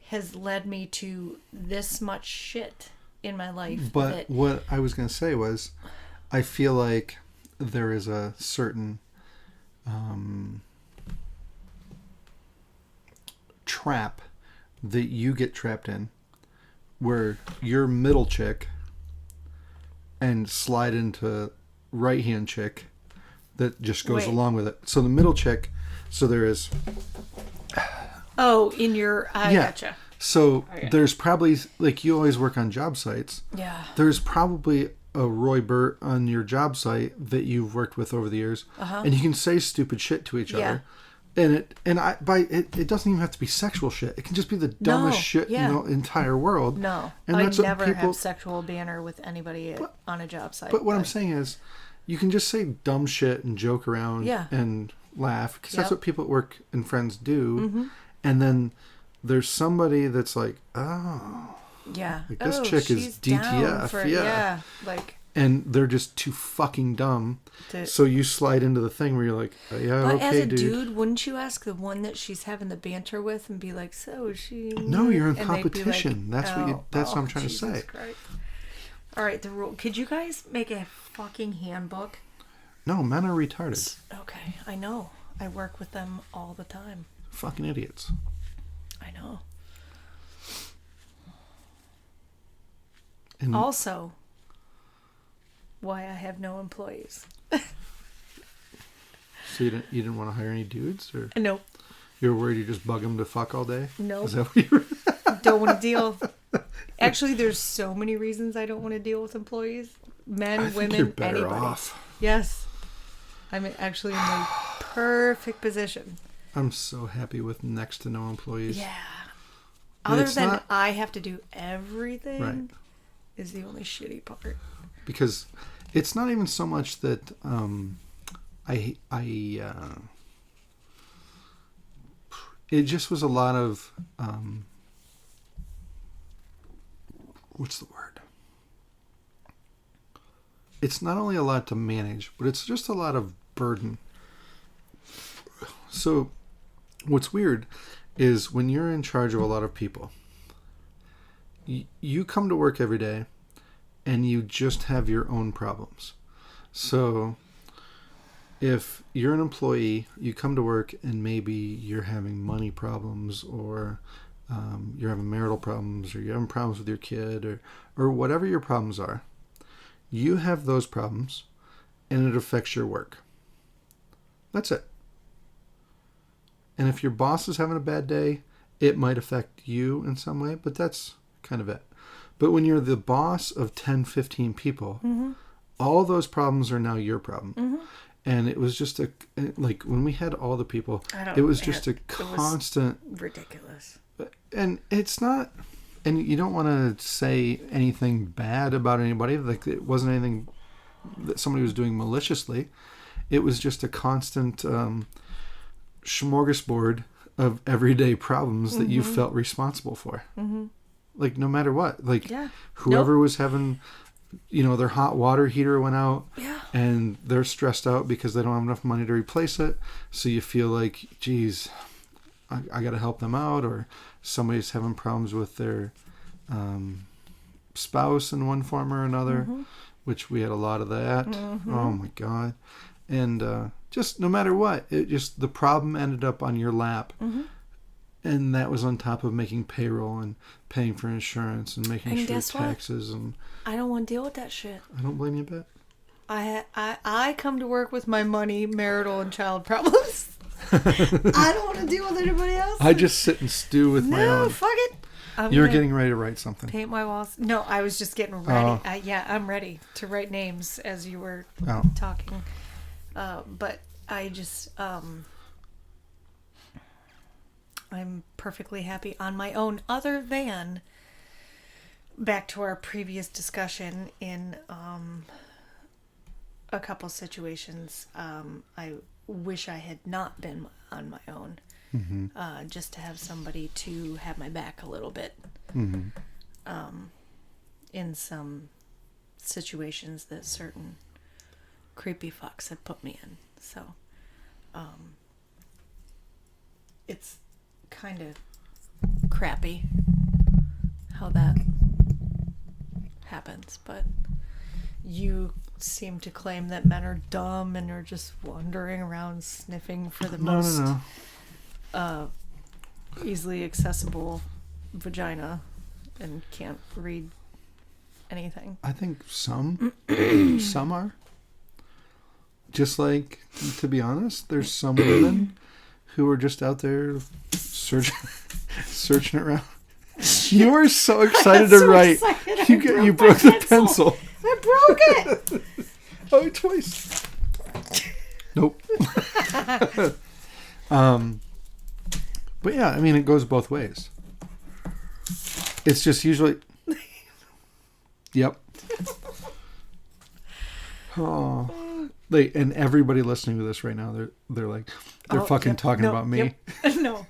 has led me to this much shit in my life. But what I was going to say was, I feel like there is a certain trap that you get trapped in where you're middle chick and slide into right hand chick that just goes along with it. So the middle chick, so there is... Oh, in your... I gotcha. So there's probably, like, you always work on job sites. Yeah. There's probably a Roy Burt on your job site that you've worked with over the years. And you can say stupid shit to each other. And it doesn't even have to be sexual shit. It can just be the dumbest shit in the entire world. No. And I that's what never people, have sexual banter with anybody on a job site. But what I'm saying is, you can just say dumb shit and joke around and laugh. Because that's what people at work and friends do. And then there's somebody that's like, oh. Yeah. Like, this chick is DTF. Like... And they're just too fucking dumb. So you slide into the thing where you're like, oh, yeah, but okay, as a dude, wouldn't you ask the one that she's having the banter with and be like, so is she... No, you're in and competition. Like, that's what I'm trying Jesus to say. Christ. All right, the rule. Could you guys make a fucking handbook? No, men are retarded. Okay, I know. I work with them all the time. Fucking idiots. I know. And also, why I have no employees. So you didn't want to hire any dudes, or No. you were worried you just bug them to fuck all day? No. Is that what you were? Don't want to deal. Actually, there's so many reasons I don't want to deal with employees. Men, I think women, you're better anybody. off. Yes. I'm actually in the perfect position. I'm so happy with next to no employees. Yeah. And Other it's than not- I have to do everything Right. is the only shitty part. Because it's not even so much that it just was a lot of what's the word? It's not only a lot to manage, but it's just a lot of burden. So what's weird is when you're in charge of a lot of people, you come to work every day and you just have your own problems. So if you're an employee, you come to work and maybe you're having money problems, or you're having marital problems, or you're having problems with your kid, or whatever your problems are. You have those problems and it affects your work. That's it. And if your boss is having a bad day it might affect you in some way, but that's kind of it. But when you're the boss of 10, 15 people, all those problems are now your problem. And it was just like when we had all the people, it was just a constant... ridiculous. And it's not... And you don't want to say anything bad about anybody. Like, it wasn't anything that somebody was doing maliciously. It was just a constant smorgasbord of everyday problems that you felt responsible for. Like, no matter what. Like, whoever was having, their hot water heater went out. And they're stressed out because they don't have enough money to replace it. So you feel like, geez, I got to help them out. Or somebody's having problems with their spouse in one form or another, which we had a lot of that. Oh, my God. And just no matter what, the problem ended up on your lap. And that was on top of making payroll and paying for insurance and making sure taxes. What? And I don't want to deal with that shit. I don't blame you a bit. I come to work with my money, marital, and child problems. I don't want to deal with anybody else. I just sit and stew with my own. No, fuck it. You were getting ready to write something. Paint my walls. No, I was just getting ready. I'm ready to write names as you were talking. But I just... I'm perfectly happy on my own, other than back to our previous discussion in a couple situations. I wish I had not been on my own, just to have somebody to have my back a little bit in some situations that certain creepy fucks have put me in. So it's kind of crappy how that happens, but you seem to claim that men are dumb and are just wandering around sniffing for the most easily accessible vagina and can't read anything. I think some are. Just like, to be honest, there's some women who are just out there searching around. You were so excited to write. You broke the pencil. I broke it. Oh, twice. Nope. But yeah, I mean, it goes both ways. It's just usually. Yep. Oh. And everybody listening to this right now, they're like, they're talking about me. Yep. No.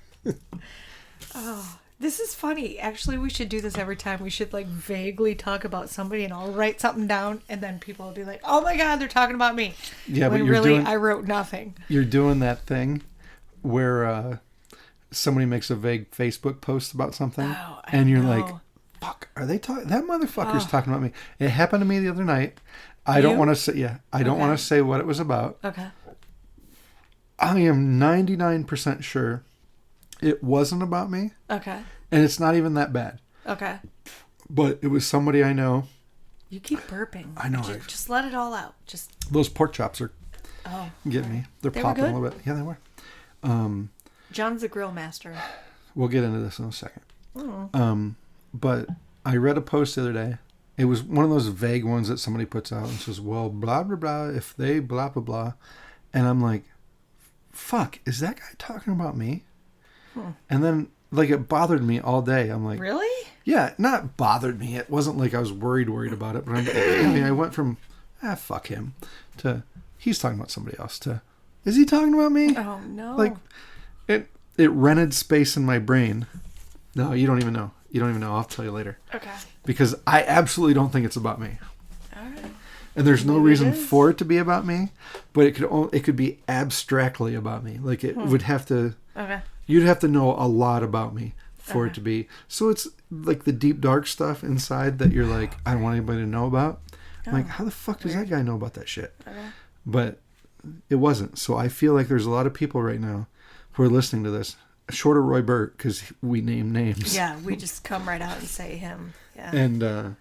Oh, this is funny. Actually, we should do this every time. We should like vaguely talk about somebody, and I'll write something down, and then people will be like, "Oh my God, they're talking about me." Yeah, when but really I wrote nothing. You're doing that thing where somebody makes a vague Facebook post about something, and you're like, "Fuck, are they talking? That motherfucker's talking about me." It happened to me the other night. I don't want to say. Yeah, I don't want to say what it was about. Okay. I am 99% sure it wasn't about me. Okay. And it's not even that bad. Okay. But it was somebody I know. You keep burping. I know. Just let it all out. Just those pork chops are getting me. They're popping a little bit. Yeah, they were. John's the grill master. We'll get into this in a second. But I read a post the other day. It was one of those vague ones that somebody puts out and says, well, blah, blah, blah, if they blah, blah, blah. And I'm like, fuck, is that guy talking about me? And then, like, it bothered me all day. I'm like... Really? Yeah, not bothered me. It wasn't like I was worried about it. But I went from, fuck him, to, he's talking about somebody else, to, is he talking about me? Oh, no. Like, it rented space in my brain. No, you don't even know. You don't even know. I'll tell you later. Okay. Because I absolutely don't think it's about me. All right. And there's no reason for it to be about me, but it could be abstractly about me. Like, it would have to... Okay. You'd have to know a lot about me for it to be. So it's like the deep, dark stuff inside that you're like, I don't want anybody to know about. I'm like, how the fuck does that guy know about that shit? Okay. But it wasn't. So I feel like there's a lot of people right now who are listening to this, short of Roy Burt, because we name names. Yeah, we just come right out and say him. Yeah. And,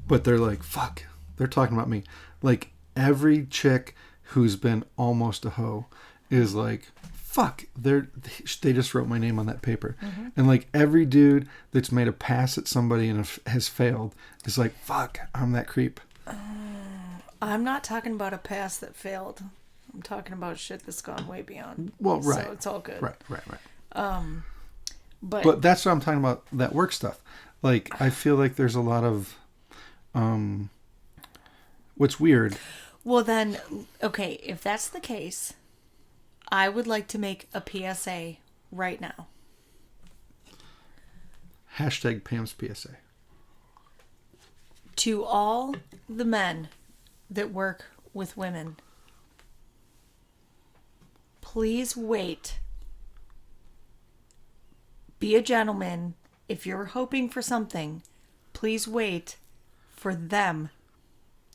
but they're like, fuck, they're talking about me. Like, every chick who's been almost a hoe is like, fuck, they just wrote my name on that paper. Mm-hmm. And like every dude that's made a pass at somebody and has failed is like, fuck, I'm that creep. I'm not talking about a pass that failed. I'm talking about shit that's gone way beyond. Well, right. So it's all good. Right. But that's what I'm talking about, that work stuff. Like, I feel like there's a lot of, what's weird. Well then, okay, if that's the case, I would like to make a PSA right now. Hashtag Pam's PSA. To all the men that work with women, please wait. Be a gentleman. If you're hoping for something, please wait for them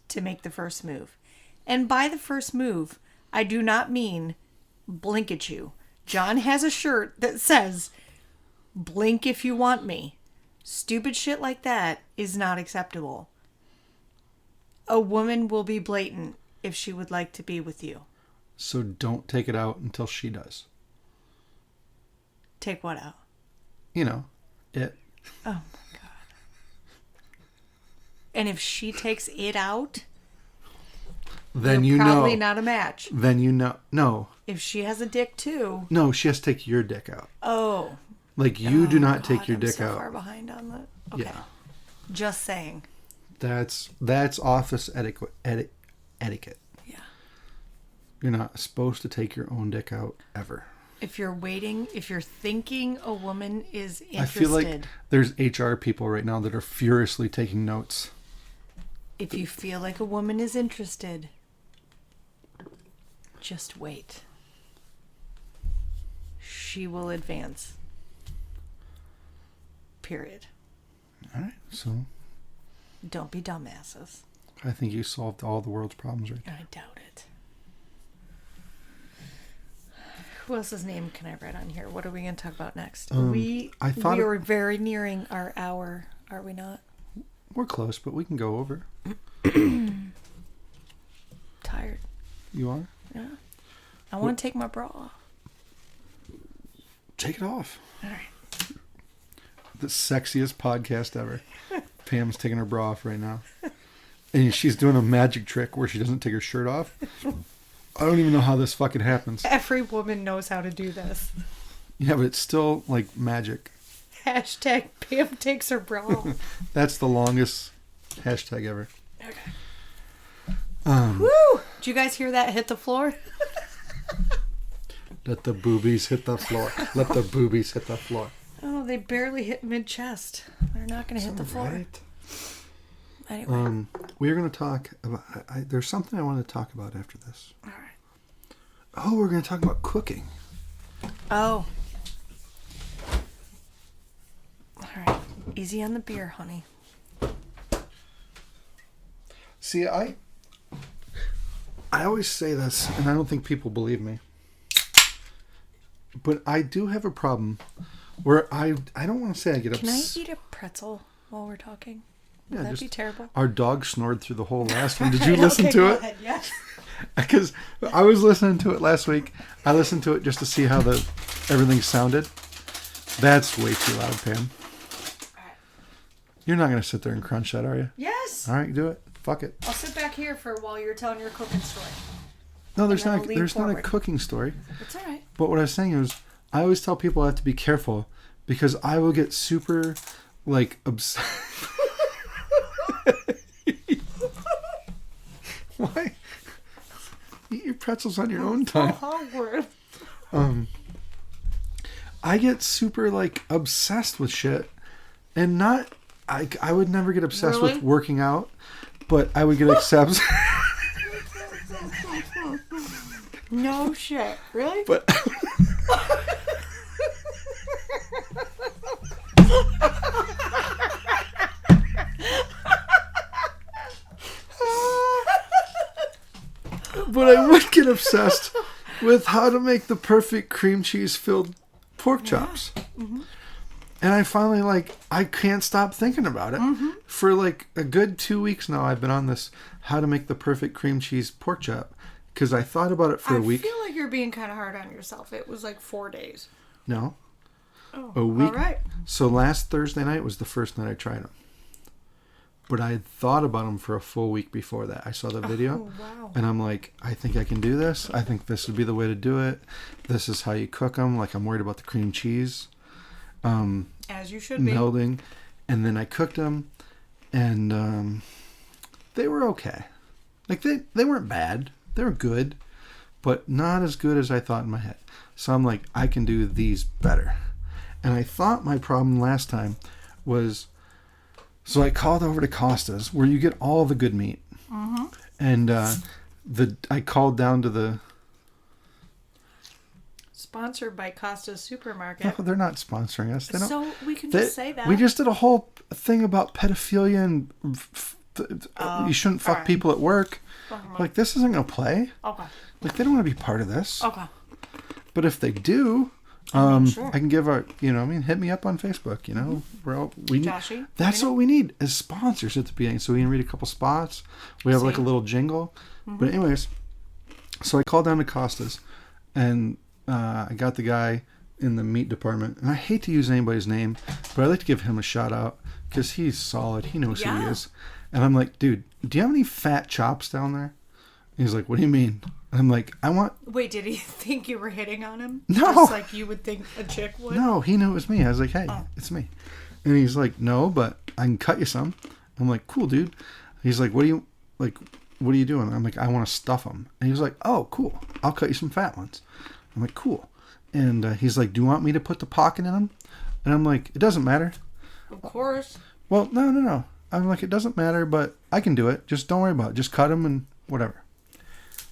to make the first move. And by the first move, I do not mean blink at you. John has a shirt that says, blink if you want me. Stupid shit like that is not acceptable. A woman will be blatant if she would like to be with you. So don't take it out until she does. Take what out? You know, it. Oh my God. And if she takes it out, then you know. Probably not a match. Then you know. No. If she has a dick too. No, she has to take your dick out. Oh. Like you do not take your I'm dick so out. Far behind on that. Okay. Yeah. Just saying. That's office etiquette. Yeah. You're not supposed to take your own dick out ever. If you're waiting, if you're thinking a woman is interested. I feel like there's HR people right now that are furiously taking notes. If you feel like a woman is interested, just wait. She will advance. Period. All right, so don't be dumbasses. I think you solved all the world's problems right now. I doubt it. Who else's name can I write on here? What are we going to talk about next? We are very nearing our hour, are we not? We're close, but we can go over. Tired. You are? Yeah. I want to take my bra off. Take it off. All right. The sexiest podcast ever. Pam's taking her bra off right now. And she's doing a magic trick where she doesn't take her shirt off. I don't even know how this fucking happens. Every woman knows how to do this. Yeah, but it's still like magic. Hashtag Pam takes her bra off. That's the longest hashtag ever. Okay. Woo! Did you guys hear that hit the floor? Let the boobies hit the floor. Let the boobies hit the floor. Oh, they barely hit mid-chest. They're not going to hit the floor. Right. Anyway. We're going to talk about... there's something I want to talk about after this. All right. Oh, we're going to talk about cooking. Oh. All right. Easy on the beer, honey. See, I always say this, and I don't think people believe me. But I do have a problem where I don't want to say I get upset. Can I eat a pretzel while we're talking? Would that be terrible? Our dog snored through the whole last one. Did you listen to it? Ahead, yes. Because I was listening to it last week. I listened to it just to see how everything sounded. That's way too loud, Pam. All right. You're not going to sit there and crunch that, are you? Yes. All right, do it. Fuck it. I'll sit back here while you're telling your cooking story. No, there's not a cooking story. It's all right. But what I was saying is, I always tell people I have to be careful because I will get super, like, obsessed. Why? Eat your pretzels on your own time. I get super, like, obsessed with shit. And not... I would never get obsessed with working out, but I would get obsessed... No shit. Really? But... But I would get obsessed with how to make the perfect cream cheese filled pork chops. Mm-hmm. And I finally, I can't stop thinking about it. Mm-hmm. For, a good 2 weeks now, I've been on this how to make the perfect cream cheese pork chop. because I thought about it for a week. I feel like you're being kind of hard on yourself. It was like 4 days. No. Oh, A week. all right. So last Thursday night was the first night I tried them. But I had thought about them for a full week before that. I saw the video. Oh, wow. And I'm like, I think I can do this. I think this would be the way to do it. This is how you cook them. Like, I'm worried about the cream cheese. As you should be. Melding. And then I cooked them. And they were okay. Like, they weren't bad. They were good. But not as good as I thought in my head. So I'm like, I can do these better. And I thought my problem last time was... So I called over to Costa's, where you get all the good meat. Mm-hmm. And I called down to the... Sponsored by Costa's Supermarket. No, they're not sponsoring us. They don't, so we can just say that. We just did a whole thing about pedophilia and you shouldn't fuck people at work. Like, this isn't going to play. Okay. Like, they don't want to be part of this. Okay. But if they do... sure. I can give our, hit me up on Facebook, we need, Joshy, that's what we need as sponsors at the beginning. So we can read a couple spots. We have like a little jingle. Mm-hmm. But anyways, so I called down to Costa's and I got the guy in the meat department. And I hate to use anybody's name, but I'd like to give him a shout out because he's solid. He knows who he is. And I'm like, dude, do you have any fat chops down there? And he's like, what do you mean? I'm like, I want... Wait, did he think you were hitting on him? No. Just like you would think a chick would? No, he knew it was me. I was like, hey, it's me. And he's like, no, but I can cut you some. I'm like, cool, dude. He's like, what are you doing? I'm like, I want to stuff them. And he was like, oh, cool. I'll cut you some fat ones. I'm like, cool. And he's like, do you want me to put the pocket in them? And I'm like, it doesn't matter. Of course. Well, no. I'm like, it doesn't matter, but I can do it. Just don't worry about it. Just cut them and whatever.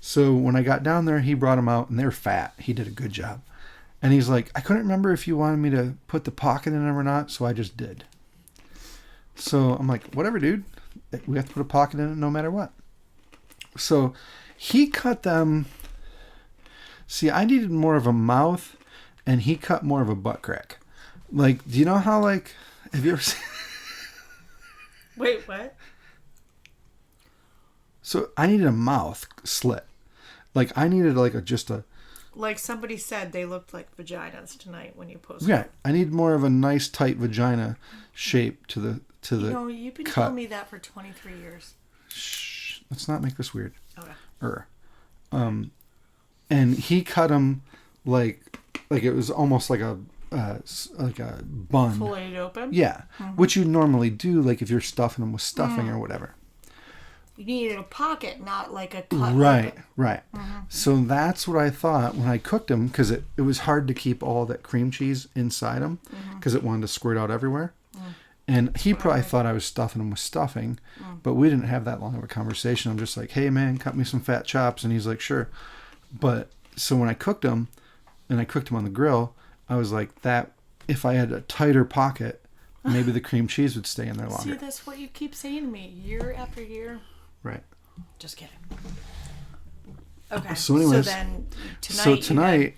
So when I got down there, he brought them out, and they're fat. He did a good job. And he's like, I couldn't remember if you wanted me to put the pocket in them or not, so I just did. So I'm like, whatever, dude. We have to put a pocket in it no matter what. So he cut them. See, I needed more of a mouth, and he cut more of a butt crack. Like, do you know how, like, have you ever seen... Wait, what? So I needed a mouth slit. Like, I needed just a... Like somebody said they looked like vaginas tonight when you posted. Yeah, I need more of a nice, tight vagina shape to the you've been cut. telling me that for 23 years. Shh, let's not make this weird. Okay. And he cut them like it was almost like a bun. Filleted open? Yeah, which you normally do, like if you're stuffing them with stuffing or whatever. You needed a pocket, not like a cut. Right. Mm-hmm. So that's what I thought when I cooked them, because it was hard to keep all that cream cheese inside them because it wanted to squirt out everywhere. And he probably thought I was stuffing them with stuffing, but we didn't have that long of a conversation. I'm just like, hey, man, cut me some fat chops. And he's like, sure. But so when I cooked them, and I cooked them on the grill, I was like, that if I had a tighter pocket, maybe the cream cheese would stay in there longer. See, that's what you keep saying to me year after year. Right. Just kidding. Okay. So anyways, then tonight,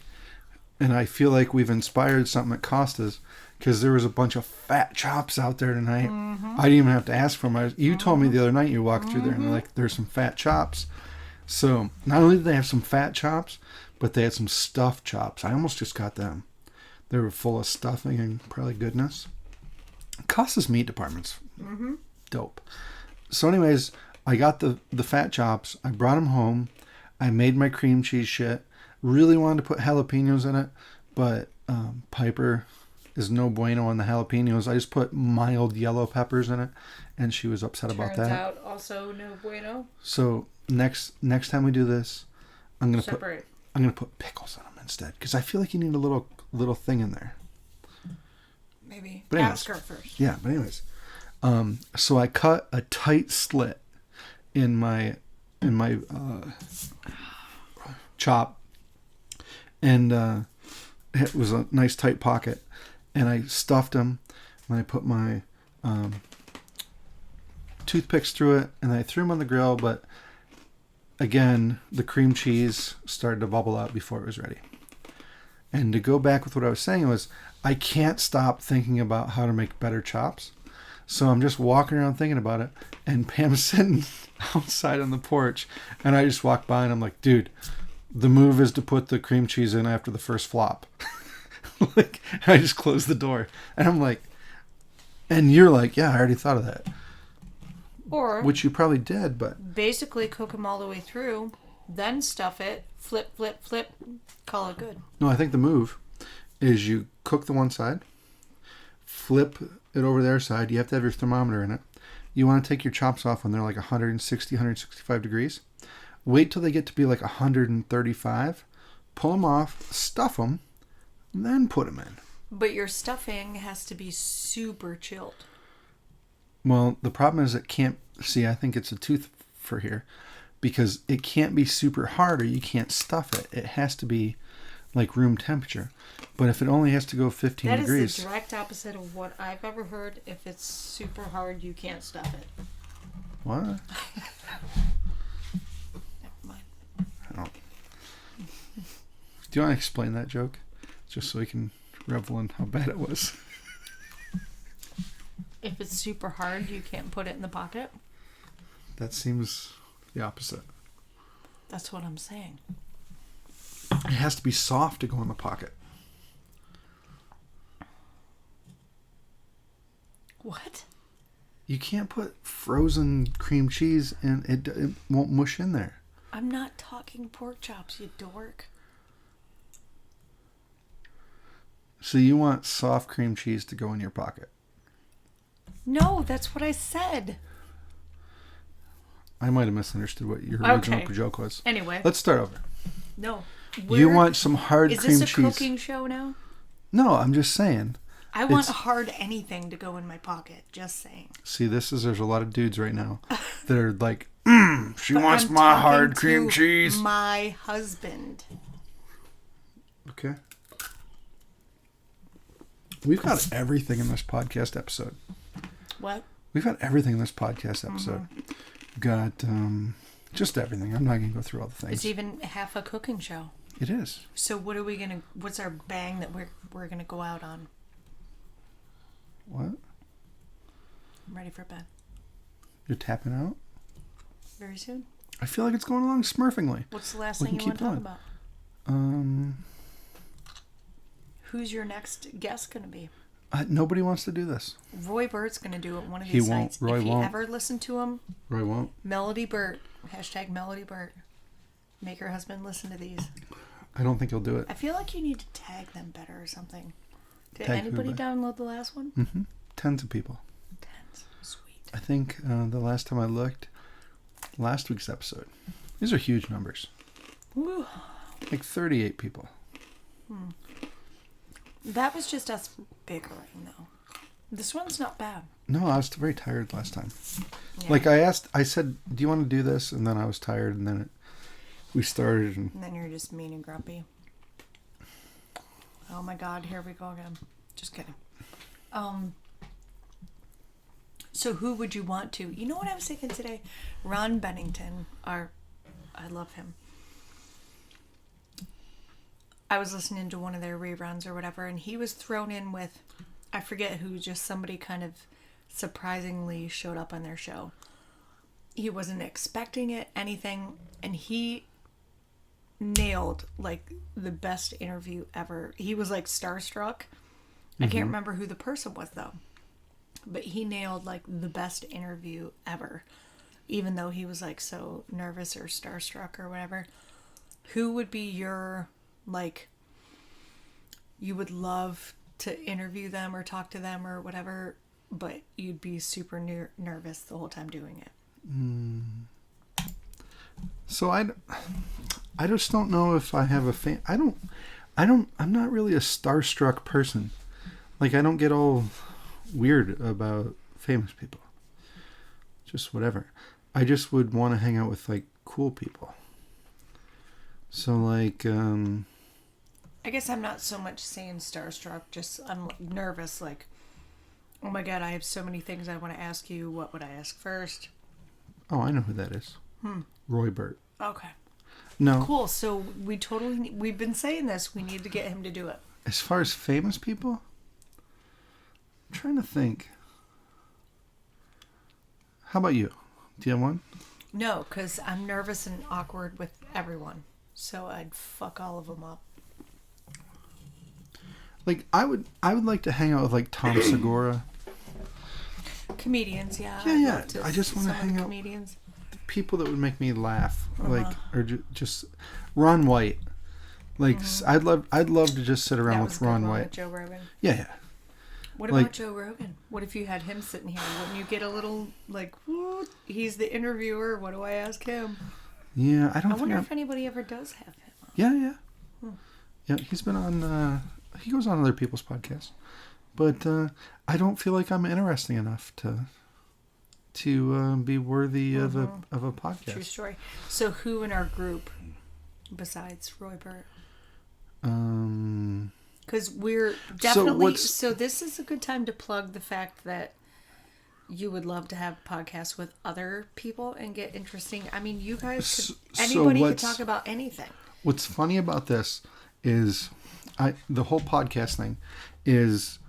and I feel like we've inspired something at Costa's, because there was a bunch of fat chops out there tonight. I didn't even have to ask for them. You told me the other night you walked through there and like, there's some fat chops. So not only did they have some fat chops, but they had some stuffed chops. I almost just got them. They were full of stuffing and probably goodness. Costa's meat department's dope. So anyways, I got the fat chops. I brought them home. I made my cream cheese shit. Really wanted to put jalapenos in it, but Piper is no bueno on the jalapenos. I just put mild yellow peppers in it, and she was upset about that. Turns out also no bueno. So next time we do this, I'm gonna Separate. put pickles on them instead, because I feel like you need a little thing in there. Maybe. But anyways, ask her first. Yeah, but anyways, so I cut a tight slit in my chop, and it was a nice tight pocket, and I stuffed them, and I put my toothpicks through it, and I threw them on the grill, but again, the cream cheese started to bubble out before it was ready. And to go back with what I was saying was, I can't stop thinking about how to make better chops. So I'm just walking around thinking about it, and Pam's sitting outside on the porch, and I just walk by and I'm like, dude, the move is to put the cream cheese in after the first flop. Like, I just closed the door, and I'm like, and you're like, yeah, I already thought of that. Or which you probably did, but basically cook them all the way through, then stuff it, flip, flip, flip, call it good. no, I think the move is you cook the one side, flip it over the other side. You have to have your thermometer in it. You want to take your chops off when they're like 160, 165 degrees. Wait till they get to be like 135. Pull them off, stuff them, then put them in. But your stuffing has to be super chilled. Well, the problem is it can't... See, I think it's a tooth for here. Because it can't be super hard or you can't stuff it. It has to be like room temperature. But if it only has to go 15 degrees... That is the direct opposite of what I've ever heard. If it's super hard, you can't stuff it. What? Never mind. I don't... Do you want to explain that joke? Just so we can revel in how bad it was. If it's super hard, you can't put it in the pocket? That seems the opposite. That's what I'm saying. It has to be soft to go in the pocket. What? You can't put frozen cream cheese in. It won't mush in there. I'm not talking pork chops, you dork. So you want soft cream cheese to go in your pocket? No, that's what I said. I might have misunderstood what your original joke was. Anyway. Let's start over. No. You want some hard cream cheese. Is this a cooking show now? No, I'm just saying. I want hard anything to go in my pocket. Just saying. See, there's a lot of dudes right now that are like, she But wants I'm my talking hard cream to cheese. My husband. Okay. We've got everything in this podcast episode. What? We've got everything in this podcast episode. We've got just everything. I'm not going to go through all the things. It's even half a cooking show. It is. So what are we gonna? What's our bang that we're gonna go out on? What? I'm ready for bed. You're tapping out? Very soon. I feel like it's going along smurfingly. What's the last We thing can you want keep to talk going. about? Who's your next guest gonna be? Nobody wants to do this. Roy Burt's gonna do it one of He these won't. nights. Roy if you won't. ever listen to him, Roy won't. Melody Burt. # Melody Burt. Make your husband listen to these. I don't think he'll do it. I feel like you need to tag them better or something. Did Tag who anybody better? download the last one? Mm-hmm. Tens of people. Tens. Sweet. I think the last time I looked, last week's episode. These are huge numbers. Woo. Like 38 people. That was just us bickering, though. This one's not bad. No, I was very tired last time. Yeah. Like I said, do you want to do this? And then I was tired, and then we started. And And then you're just mean and grumpy. Oh my God, here we go again. Just kidding. So who would you want to? You know what I was thinking today? Ron Bennington. I love him. I was listening to one of their reruns or whatever, and he was thrown in with, I forget who, just somebody kind of surprisingly showed up on their show. He wasn't expecting it, anything, and he nailed like the best interview ever. He was like starstruck. I can't remember who the person was though, but he nailed like the best interview ever, even though he was like so nervous or starstruck or whatever. Who would be your, like, you would love to interview them or talk to them or whatever, but you'd be super nervous the whole time doing it? so I just don't know if I have a fan. I'm not really a starstruck person. Like, I don't get all weird about famous people. Just whatever. I just would want to hang out with like cool people. So like I guess I'm not so much saying starstruck, just I'm nervous, like, oh my God, I have so many things I want to ask you. What would I ask first? oh, I know who that is. Roy Burt. Okay. No. Cool. So we've been saying this. We need to get him to do it. As far as famous people, I'm trying to think. How about you? Do you have one? No, because I'm nervous and awkward with everyone. So I'd fuck all of them up. Like, I would like to hang out with, like, Tom Segura. Comedians, yeah. Yeah. I just want to hang out comedians. with people that would make me laugh. Like, or just Ron White. Like, I'd love to just sit around with Ron White. With Joe Rogan. Yeah. What about Joe Rogan? What if you had him sitting here? Wouldn't you get a little, like, whoop, he's the interviewer. What do I ask him? Yeah, I wonder if anybody ever does have him on. Yeah. Yeah, he's been on, he goes on other people's podcasts. But I don't feel like I'm interesting enough to be worthy of a podcast. True story. So who in our group besides Roy Burt? Because we're definitely... So this is a good time to plug the fact that you would love to have podcasts with other people and get interesting... I mean, you guys could... Anybody could talk about anything. What's funny about this is... the whole podcast thing is...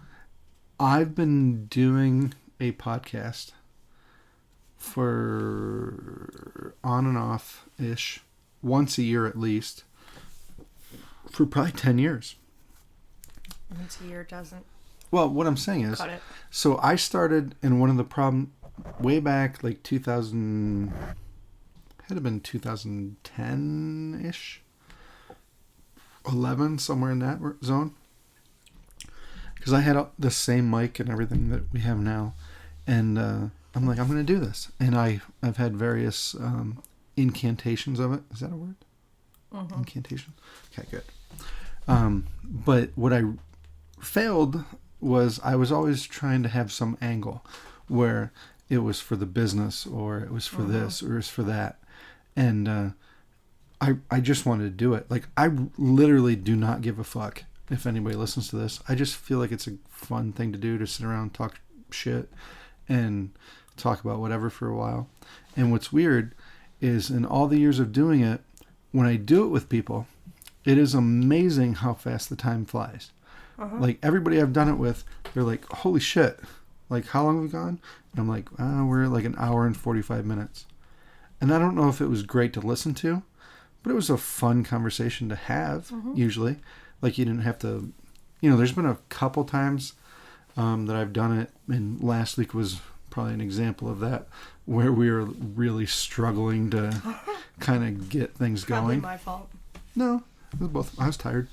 I've been doing a podcast for on and off-ish, once a year at least, for probably 10 years. Once a year doesn't... Well, what I'm saying is, so I started in one of the problem way back, like 2000, had have been 2010-ish, 11, somewhere in that zone. Because I had the same mic and everything that we have now. And I'm like, I'm going to do this. And I've had various incantations of it. Is that a word? Mm-hmm. Incantation? Okay, good. But what I failed was I was always trying to have some angle where it was for the business or it was for this or it was for that. And I just wanted to do it. Like, I literally do not give a fuck if anybody listens to this. I just feel like it's a fun thing to do, to sit around and talk shit and talk about whatever for a while. And what's weird is in all the years of doing it, when I do it with people, it is amazing how fast the time flies. Like, everybody I've done it with, they're like, holy shit, like, how long have we gone? And I'm like, we're like an hour and 45 minutes. And I don't know if it was great to listen to, but it was a fun conversation to have, usually. Like, you didn't have to, there's been a couple times that I've done it, and last week was probably an example of that, where we were really struggling to kind of get things going. Probably my fault. No, it was both. I was tired.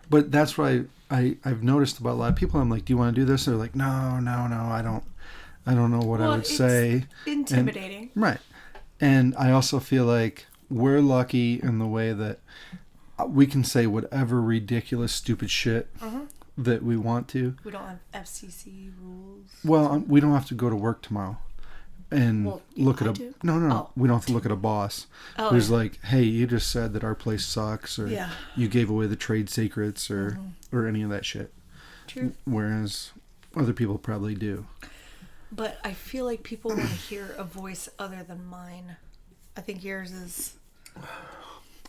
But that's what I've noticed about a lot of people. I'm like, do you want to do this? They're like, no, I don't know what I would say. Intimidating. Right. And I also feel like we're lucky in the way that we can say whatever ridiculous, stupid shit that we want to. We don't have FCC rules. Well, we don't have to go to work tomorrow and look at a... No. We don't have to look at a boss who's like, hey, you just said that our place sucks, or you gave away the trade secrets, or any of that shit. True. Whereas other people probably do. But I feel like people want to hear a voice other than mine. I think yours is...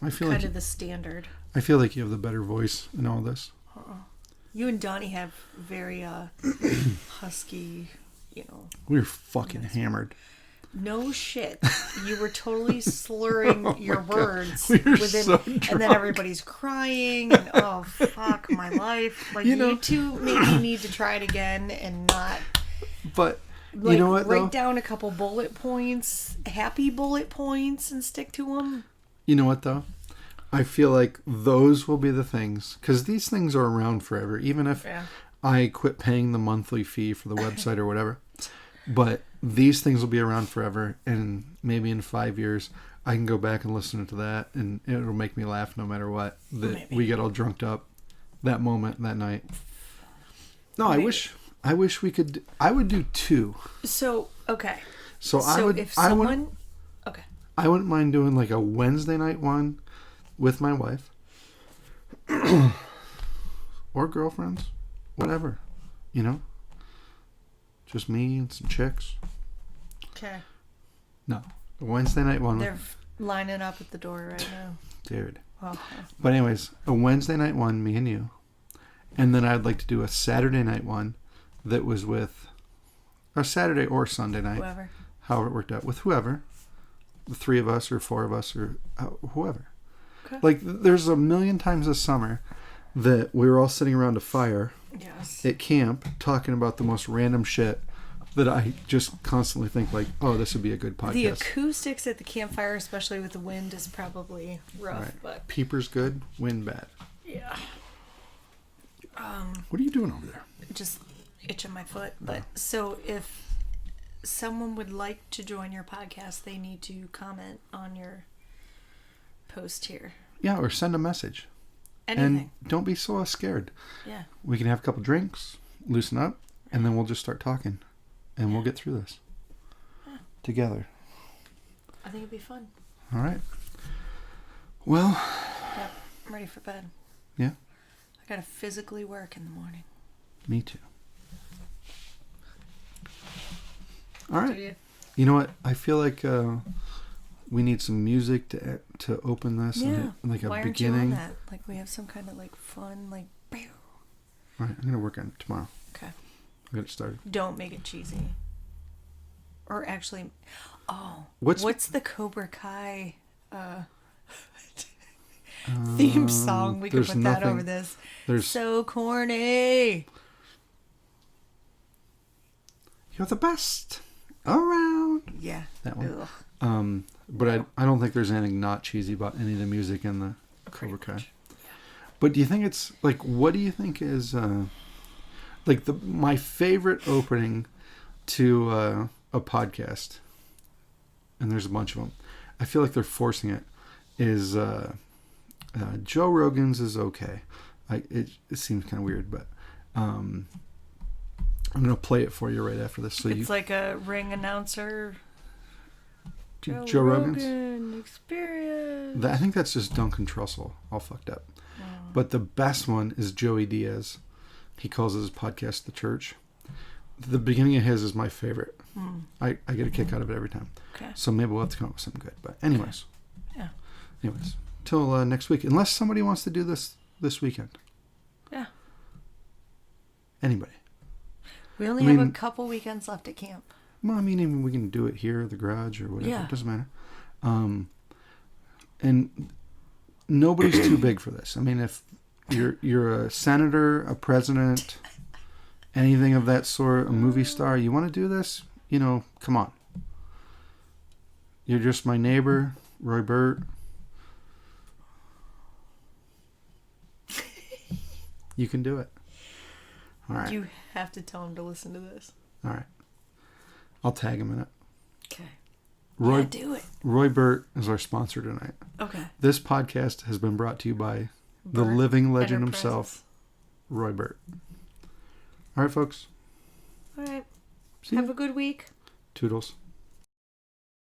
I feel kind of the standard. I feel like you have the better voice in all this. You and Donnie have very husky, We were fucking hammered. No shit. You were totally slurring your words so and then everybody's crying and oh fuck my life. Like, you two maybe need to try it again and not. But like, you know what? Write down a couple bullet points, happy bullet points, and stick to them. You know what, though? I feel like those will be the things, because these things are around forever, even if I quit paying the monthly fee for the website or whatever. But these things will be around forever, and maybe in 5 years, I can go back and listen to that, and it'll make me laugh no matter what, that we get all drunked up that moment, that night. No, I wish we could... I would do 2. So, okay. So I would... if someone... Okay. I wouldn't mind doing like a Wednesday night one with my wife or girlfriends, whatever, just me and some chicks. Okay. No, a Wednesday night one. They're lining up at the door right now. Dude. Okay. But anyways, a Wednesday night one, me and you. And then I'd like to do a Saturday night one that was with or Saturday or Sunday night. Whoever. However it worked out. With whoever. The 3 of us or 4 of us or whoever. Okay. Like, there's a million times this summer that we were all sitting around a fire at camp talking about the most random shit that I just constantly think, like, oh, this would be a good podcast. The acoustics at the campfire, especially with the wind, is probably rough. Right. But Peeper's good, wind bad. Yeah. What are you doing over there? Just itching my foot. But so if someone would like to join your podcast, they need to comment on your post here. Yeah, or send a message. Anything. And don't be so scared. Yeah. We can have a couple drinks, loosen up, and then we'll just start talking. And we'll get through this. Yeah. Together. I think it'd be fun. All right. Well. Yep. I'm ready for bed. Yeah. I gotta physically work in the morning. Me too. All right. Do you? You know what? I feel like we need some music to open this. Yeah. And like a Why beginning. aren't you on that? Like we have some kind of like fun, like. All right. I'm gonna work on it tomorrow. Okay. I'll get it started. Don't make it cheesy. Or actually, What's the Cobra Kai theme song? We could put that over this. There's So corny. You're the best around. Yeah. That one. Ugh. But I don't think there's anything not cheesy about any of the music in the Cobra Kai. Yeah. But do you think it's like, what do you think is like my favorite opening to a podcast? And there's a bunch of them. I feel like they're forcing it. Is Joe Rogan's is okay. It seems kind of weird, but I'm gonna play it for you right after this. So It's like a ring announcer. Joe Rogan's Experience. I think that's just Duncan Trussell, all fucked up. But the best one is Joey Diaz. He calls his podcast The Church. The beginning of his is my favorite. I get a kick out of it every time. Okay. So maybe we'll have to come up with something good. But anyways. Yeah. Anyways. Till next week. Unless somebody wants to do this weekend. Yeah. Anybody. We only have a couple weekends left at camp. Well, I mean, even we can do it here, the garage, or whatever. Yeah. It doesn't matter. And nobody's too big for this. I mean, if you're a senator, a president, anything of that sort, a movie star, you want to do this, come on. You're just my neighbor, Roy Burt. You can do it. All right. You have to tell him to listen to this. All right. I'll tag him in it. Okay. Do it. Roy Burt is our sponsor tonight. Okay. This podcast has been brought to you by the living legend himself, Roy Burt. All right, folks. All right. See ya. Have a good week. Toodles.